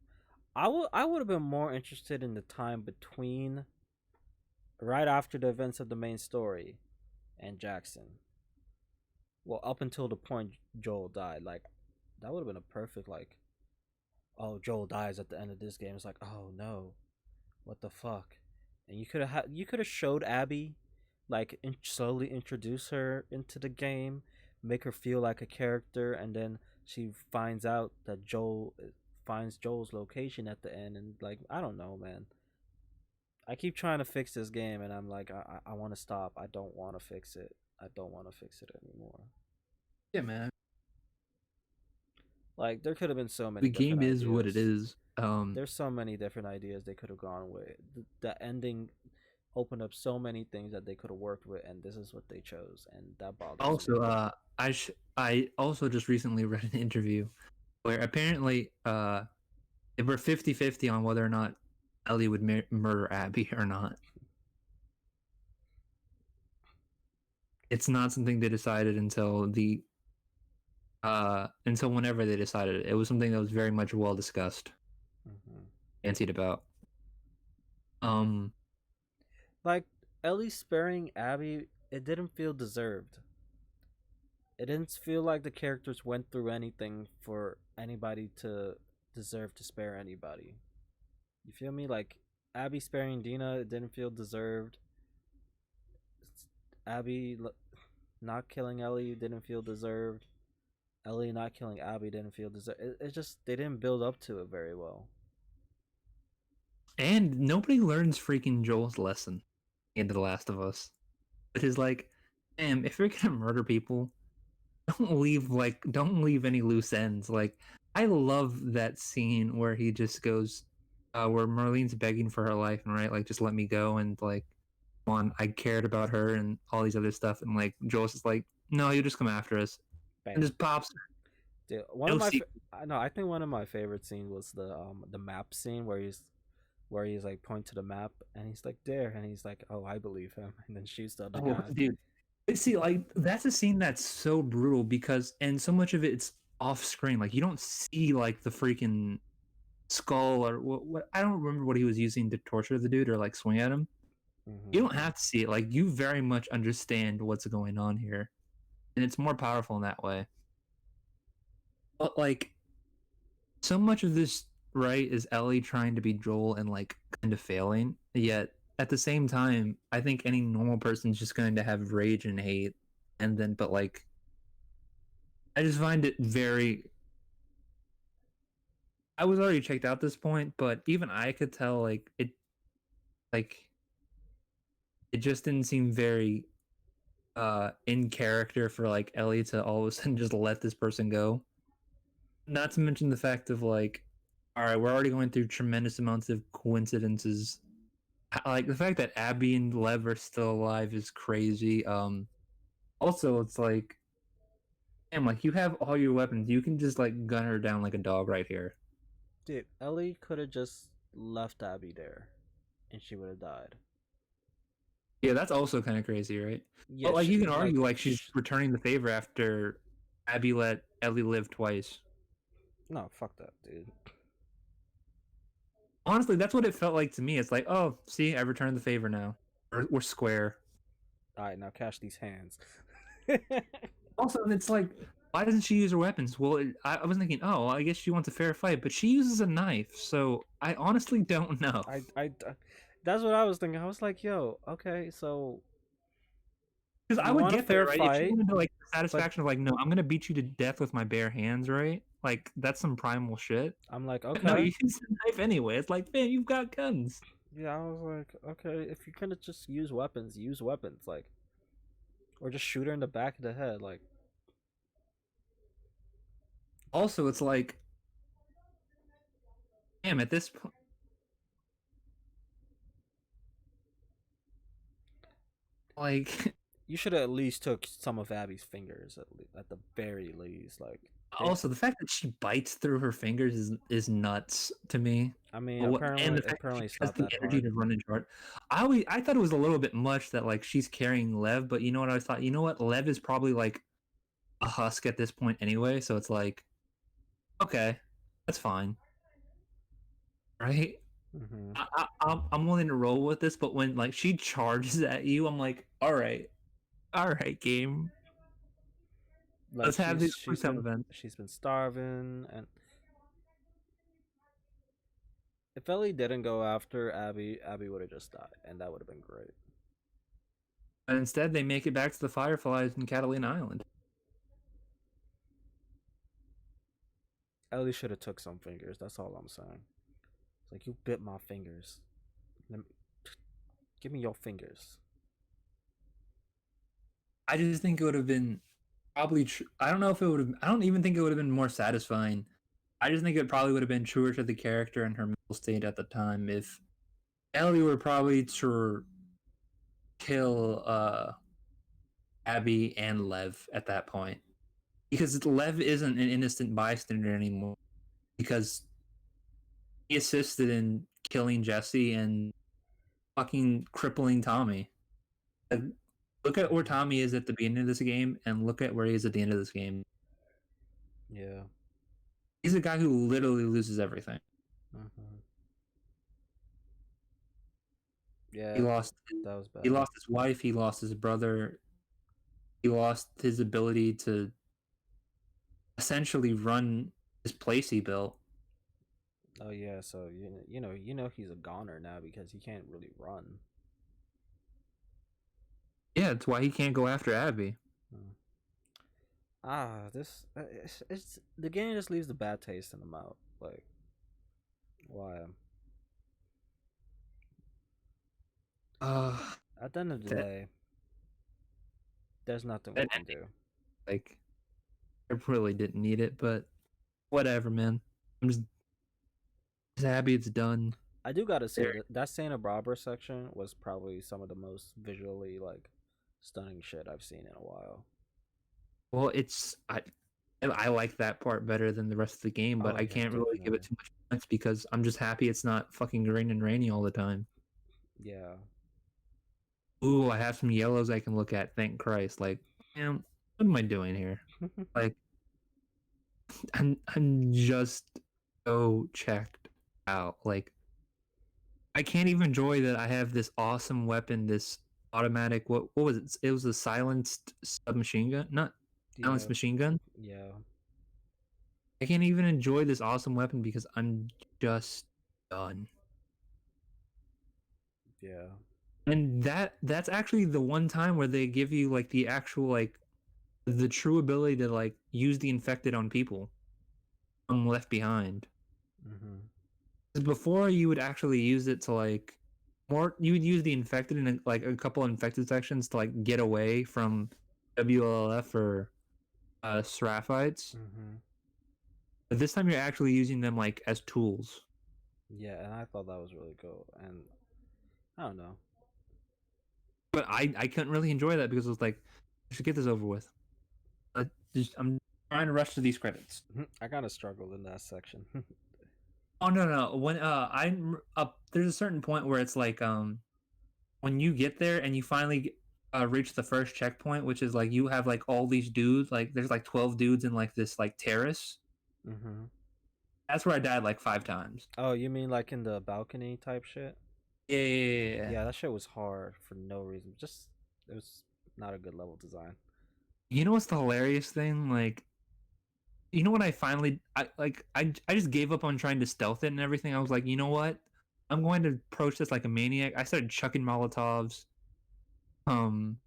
I would have been more interested in the time between, right after the events of the main story, and Jackson. Well, up until the point Joel died, like that would have been a perfect like, oh, Joel dies at the end of this game. It's like, oh no, what the fuck? And you could have showed Abby, like slowly introduce her into the game, make her feel like a character, and then she finds out that Joel finds Joel's location at the end, and like I don't know, man. I keep trying to fix this game, and I'm like, I want to stop. I don't want to fix it. I don't want to fix it anymore. Yeah, man. Like there could have been so many. The game different is what it ideas. is. There's so many different ideas they could have gone with. The ending opened up so many things that they could have worked with, and this is what they chose, and that bothers Also, me. I also just recently read an interview where apparently they were 50-50 on whether or not Ellie would murder Abby or not. It's not something they decided until whenever they decided it. It was something that was very much well discussed, Mm-hmm. fancied about. Um, Like Ellie sparing Abby, it didn't feel deserved. It didn't feel like the characters went through anything for anybody to deserve to spare anybody. You feel me? Like Abby sparing Dina, it didn't feel deserved. Abby not killing Ellie didn't feel deserved. Ellie not killing Abby didn't feel deserved. It just they didn't build up to it very well. and nobody learns freaking Joel's lesson in The Last of Us. It is like, damn, if you're gonna murder people, don't leave any loose ends. Like, I love that scene where he just goes, where Marlene's begging for her life and right, like, just let me go, and like, on, I cared about her and all these other stuff, and like Joel's just like, no, you just come after us, and Bam. just pops. Dude, one No of my sequel. no, I think one of my favorite scenes was the map scene where he's like point to the map and he's like there and he's like, oh, I believe him, and then shoots the other Oh, guy. dude, see, like that's a scene that's so brutal because, and so much of it's off screen. Like you don't see like the freaking skull or what. I don't remember what he was using to torture the dude or like swing at him. You Mm-hmm. don't have to see it. Like you very much understand what's going on here, and it's more powerful in that way. But like so much of this, right, is Ellie trying to be Joel and like kind of failing. Yet at the same time, I think any normal person's just going to have rage and hate, and then but like I just find it very. I was already checked out at this point, but even I could tell like it just didn't seem very in character for like Ellie to all of a sudden just let this person go. Not to mention the fact of like, all right, we're already going through tremendous amounts of coincidences. Like the fact that Abby and Lev are still alive is crazy. Also, it's like, damn, like you have all your weapons, you can just like gun her down like a dog right here. Dude, Ellie could have just left Abby there, and she would have died. Yeah, that's also kind of crazy, right? Yeah, But like you can like argue like she's returning the favor after Abby let Ellie live twice. no, fuck that, dude. Honestly, that's what it felt like to me. It's like, oh, see, I returned the favor now. We're square. All right, now cash these hands. Also, it's like, why doesn't she use her weapons? Well, I was thinking, oh, well, I guess she wants a fair fight, but she uses a knife, so I honestly don't know. I That's what I was thinking. I was like, yo, okay, so Because I you would want a get there, fair right? If she fight, went into like the but satisfaction of like, no, I'm gonna beat you to death with my bare hands, right? Like that's some primal shit. I'm like, But no, okay. you use a knife anyway. It's like, man, you've got guns. Yeah, I was like, okay, if you're gonna just use weapons, use weapons, like, or just shoot her in the back of the head, like, Also, it's like, damn, at this point, like, you should have at least took some of Abby's fingers at the very least, like, take. also the fact that she bites through her fingers is nuts to me. I mean, But and apparently, the fact that she it's has not the that energy hard. to run into it. I thought it was a little bit much that like she's carrying Lev, but you know what I thought? You know what? Lev is probably like a husk at this point anyway, so it's like, okay, that's fine, right? Mm-hmm. I'm willing to roll with this, but when like she charges at you, I'm like, all right, game. Like Let's have these quick she's time been events. starving, and if Ellie didn't go after Abby, Abby would have just died, and that would have been great. And instead, they make it back to the Fireflies in Catalina Island. Ellie should have took some fingers. That's all I'm saying. It's like you bit my fingers. Let me, give me your fingers. I just think it would have been probably. I don't know if it would have. I don't even think it would have been more satisfying. I just think it probably would have been truer to the character and her mental state at the time if Ellie were probably to kill Abby and Lev at that point, because Lev isn't an innocent bystander anymore because he assisted in killing Jesse and fucking crippling Tommy. Like, look at where Tommy is at the beginning of this game, and look at where he is at the end of this game. Yeah. He's a guy who literally loses everything. Mm-hmm. He Yeah, lost. that was bad. He lost his wife. He lost his brother. He lost his ability to essentially run this place he built. Oh yeah, so you know he's a goner now because he can't really run. Yeah, that's why he can't go after Abby. Hmm. This it's the game just leaves a bad taste in the mouth. Like, why? Uh, At the end of the that, day, there's nothing we that can do. like, I really didn't need it, but whatever, man. I'm just happy it's done. I do gotta say that Santa Barbara section was probably some of the most visually like stunning shit I've seen in a while. Well, I like that part better than the rest of the game, but Oh I yeah, can't really give it definitely. too much points because I'm just happy it's not fucking green and rainy all the time. Yeah. Ooh, I have some yellows I can look at. Thank Christ. Like, man, what am I doing here? Like, I'm just so checked out. Like, I can't even enjoy that I have this awesome weapon, this automatic. What was it? It was a silenced submachine gun, not silenced Yeah. machine gun. Yeah. I can't even enjoy this awesome weapon because I'm just done. Yeah. And that's actually the one time where they give you like the actual like the true ability to like use the infected on people from Left Behind. Mm-hmm. 'Cause before you would actually use it to like more you would use the infected in like a couple infected sections to like get away from WLF or Seraphites. Mm-hmm. But this time you're actually using them like as tools. Yeah, and I thought that was really cool. And I don't know. But I couldn't really enjoy that because it was like I should get this over with. I'm trying to rush to these credits. I kind of struggled in that section. Oh no. When I'm up, there's a certain point where it's like when you get there and you finally reach the first checkpoint, which is like you have like all these dudes, like there's like 12 dudes in like this like terrace. Mm-hmm. That's where I died like 5 times. Oh, you mean like in the balcony type shit? Yeah. Yeah, that shit was hard for no reason. Just it was not a good level design. You know what's the hilarious thing? Like, you know what I finally I just gave up on trying to stealth it and everything. I was like, you know what? I'm going to approach this like a maniac. I started chucking Molotovs, um,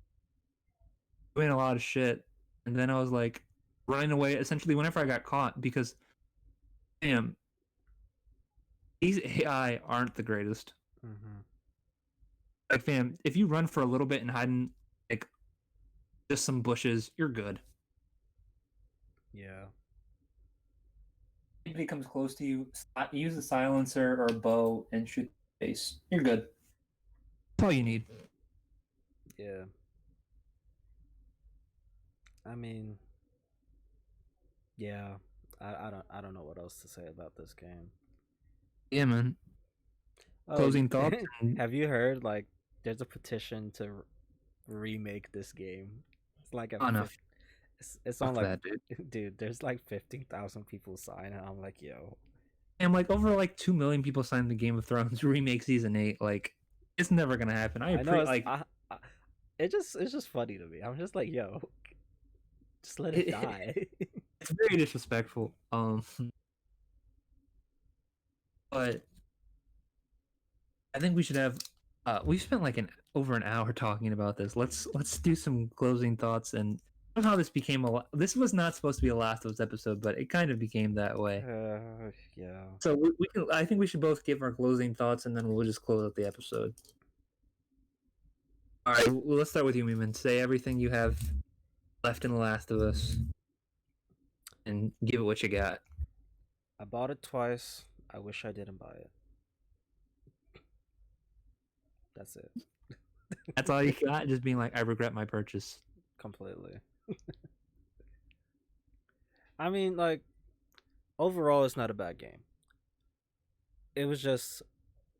doing a lot of shit, and then I was like running away. Essentially, whenever I got caught, because damn, these AI aren't the greatest. Mm-hmm. Like, fam, if you run for a little bit and hide in like just some bushes, you're good. Yeah. If it comes close to you, use a silencer or a bow and shoot the face. You're good. That's all you need. Yeah. I mean, yeah. I don't know what else to say about this game. Yeah, man. Oh, Closing thoughts. have you heard like there's a petition to remake this game? It's like a Oh no, it's on fuck like that, dude. dude, there's like 15,000 people sign and I'm like, yo. And like over like 2 million people signed the Game of Thrones remake season 8. Like, it's never gonna happen. I know it's just funny to me. I'm just like, yo, just let it die. it's very disrespectful. But I think we should have. We spent like over an hour talking about this. Let's do some closing thoughts and somehow this became this was not supposed to be a Last of Us episode, but it kind of became that way. Yeah. So we can. I think we should both give our closing thoughts and then we'll just close out the episode. All right, well, let's start with you, Memon. Say everything you have left in The Last of Us, and give it what you got. I bought it twice. I wish I didn't buy it. That's it. That's all you got. Just being like, I regret my purchase. Completely. I mean, like, overall, it's not a bad game. It was just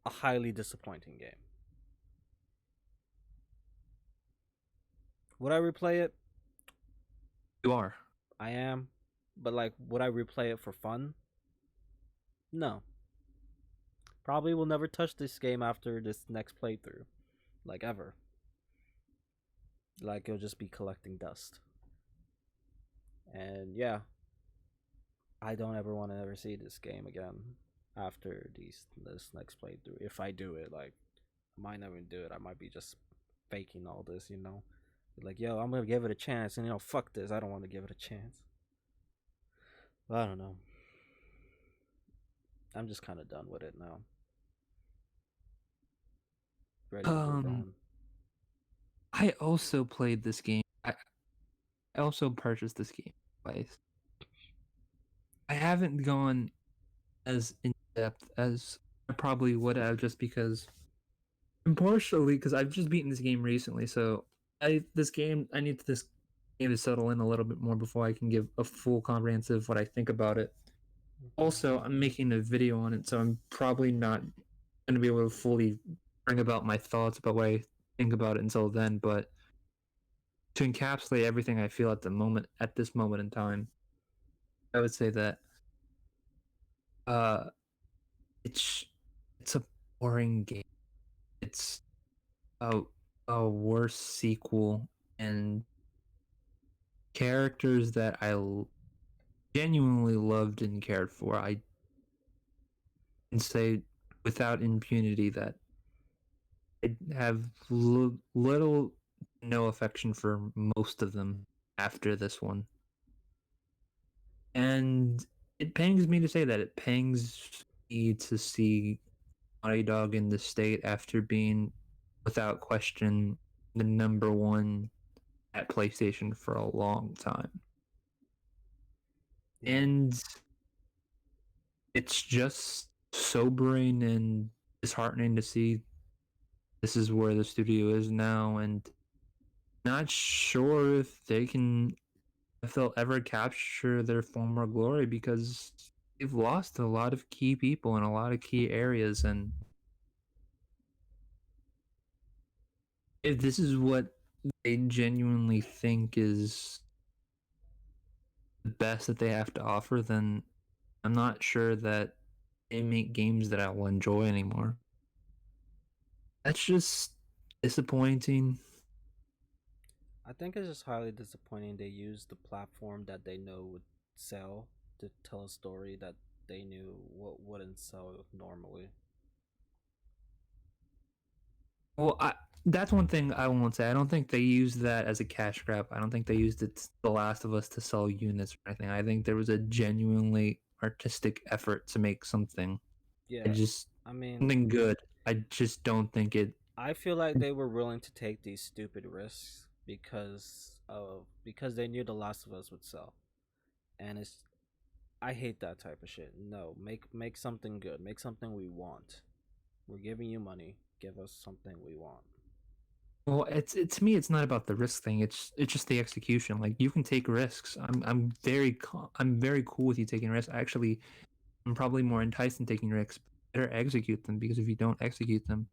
a highly disappointing game. Would I replay it? You are. I am. But, like, would I replay it for fun? No. Probably will never touch this game after this next playthrough. Like, ever. Like, it'll just be collecting dust. And, yeah. I don't ever want to ever see this game again after this next playthrough. If I do it, like, I might never do it. I might be just faking all this, you know? Like, yo, I'm gonna give it a chance, and fuck this. I don't want to give it a chance. But I don't know. I'm just kind of done with it now. Ready to move on. I also played this game. I also purchased this game twice. I haven't gone as in depth as I probably would have, just because, and partially because I've just beaten this game recently. So I need this game to settle in a little bit more before I can give a full comprehensive what I think about it. Also, I'm making a video on it, so I'm probably not going to be able to fully bring about my thoughts about what I think about it until then. But to encapsulate everything I feel at this moment in time, I would say that uh, it's a boring game. It's a a worse sequel, and characters that genuinely loved and cared for. I can say without impunity that I have little no affection for most of them after this one. And it pangs me to say that. It pangs me to see Naughty Dog in the state after being, without question, the number one at PlayStation for a long time. Yeah. And it's just sobering and disheartening to see this is where the studio is now, and not sure if they'll ever capture their former glory, because they've lost a lot of key people in a lot of key areas. And if this is what they genuinely think is the best that they have to offer, then I'm not sure that they make games that I will enjoy anymore. That's just disappointing. I think it's just highly disappointing they used the platform that they know would sell to tell a story that they knew what wouldn't sell normally. Well, that's one thing I won't say. I don't think they used that as a cash grab. I don't think they used it, The Last of Us, to sell units or anything. I think there was a genuinely artistic effort to make something. Yeah, I mean, Something good. I just don't think it. I feel like they were willing to take these stupid risks because they knew The Last of Us would sell, and it's I hate that type of shit. No, make something good. Make something we want. We're giving you money. Give us something we want. Well, it's to me, it's not about the risk thing. It's just the execution. Like, you can take risks. I'm very cool with you taking risks. I'm probably more enticed in taking risks. Better execute them, because if you don't execute them,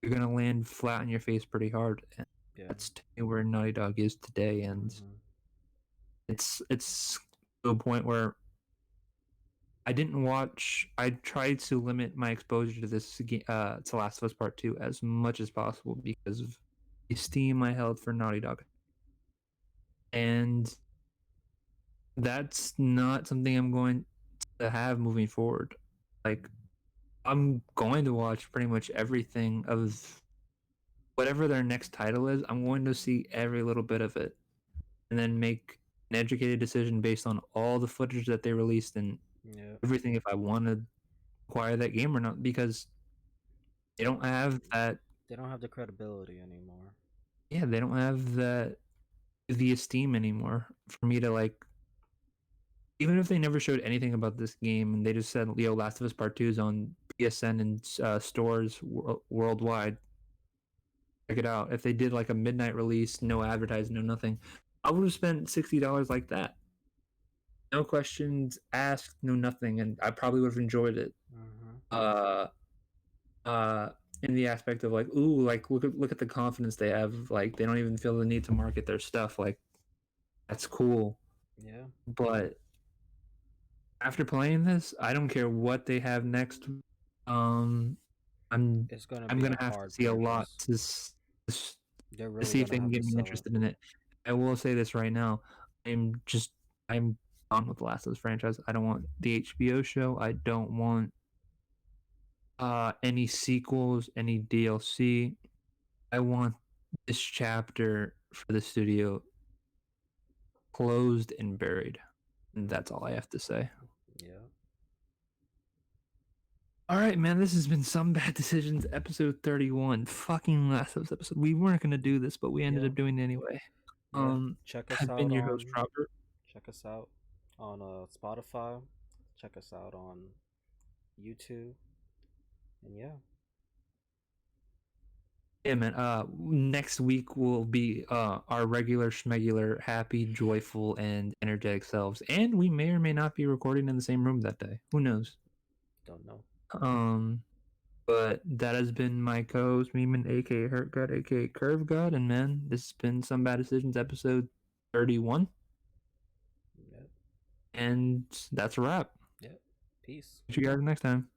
you're gonna land flat on your face pretty hard. And Yeah. that's to me where Naughty Dog is today. And it's to a point where I didn't watch. I tried to limit my exposure to this to Last of Us Part 2 as much as possible because of the esteem I held for Naughty Dog, and that's not something I'm going to have moving forward. Like, I'm going to watch pretty much everything of whatever their next title is. I'm going to see every little bit of it, and then make an educated decision based on all the footage that they released and Yeah. everything, if I want to acquire that game or not, because they don't have that. They don't have the credibility anymore. Yeah, they don't have the esteem anymore for me to, like, even if they never showed anything about this game and they just said, "Yo, Last of Us Part 2 is on PSN and stores worldwide. Check it out." If they did like a midnight release, no advertising, no nothing, I would have spent $60 like that. No questions asked, no nothing, and I probably would have enjoyed it. Uh, in the aspect of, like, ooh, like, look at the confidence they have. Like, they don't even feel the need to market their stuff. Like, that's cool. Yeah. But after playing this, I don't care what they have next. Um, I'm It's gonna I'm be a gonna have to hard see a lot purchase. to They're really see if gonna they can have to get me sell it. interested in it. I will say this right now: I'm done with the Last of Us franchise. I don't want the HBO show. I don't want any sequels, any DLC. I want this chapter for the studio closed and buried. And that's all I have to say. Yeah. All right, man. This has been Some Bad Decisions, episode 31. Fucking Last of Us episode. We weren't gonna do this, but we ended Yeah. up doing it anyway. Yeah. Check us I've out been your host, on Robert. check us out on Spotify. Check us out on YouTube. And yeah. Yeah, man. Next week will be our regular schmegular, happy, joyful, and energetic selves, and we may or may not be recording in the same room that day. Who knows? Don't know. But that has been my co-host, Memon, aka Hurt God, aka Curve God, and man, this has been Some Bad Decisions, episode 31, Yep. and that's a wrap. Yep. Peace. See you guys next time.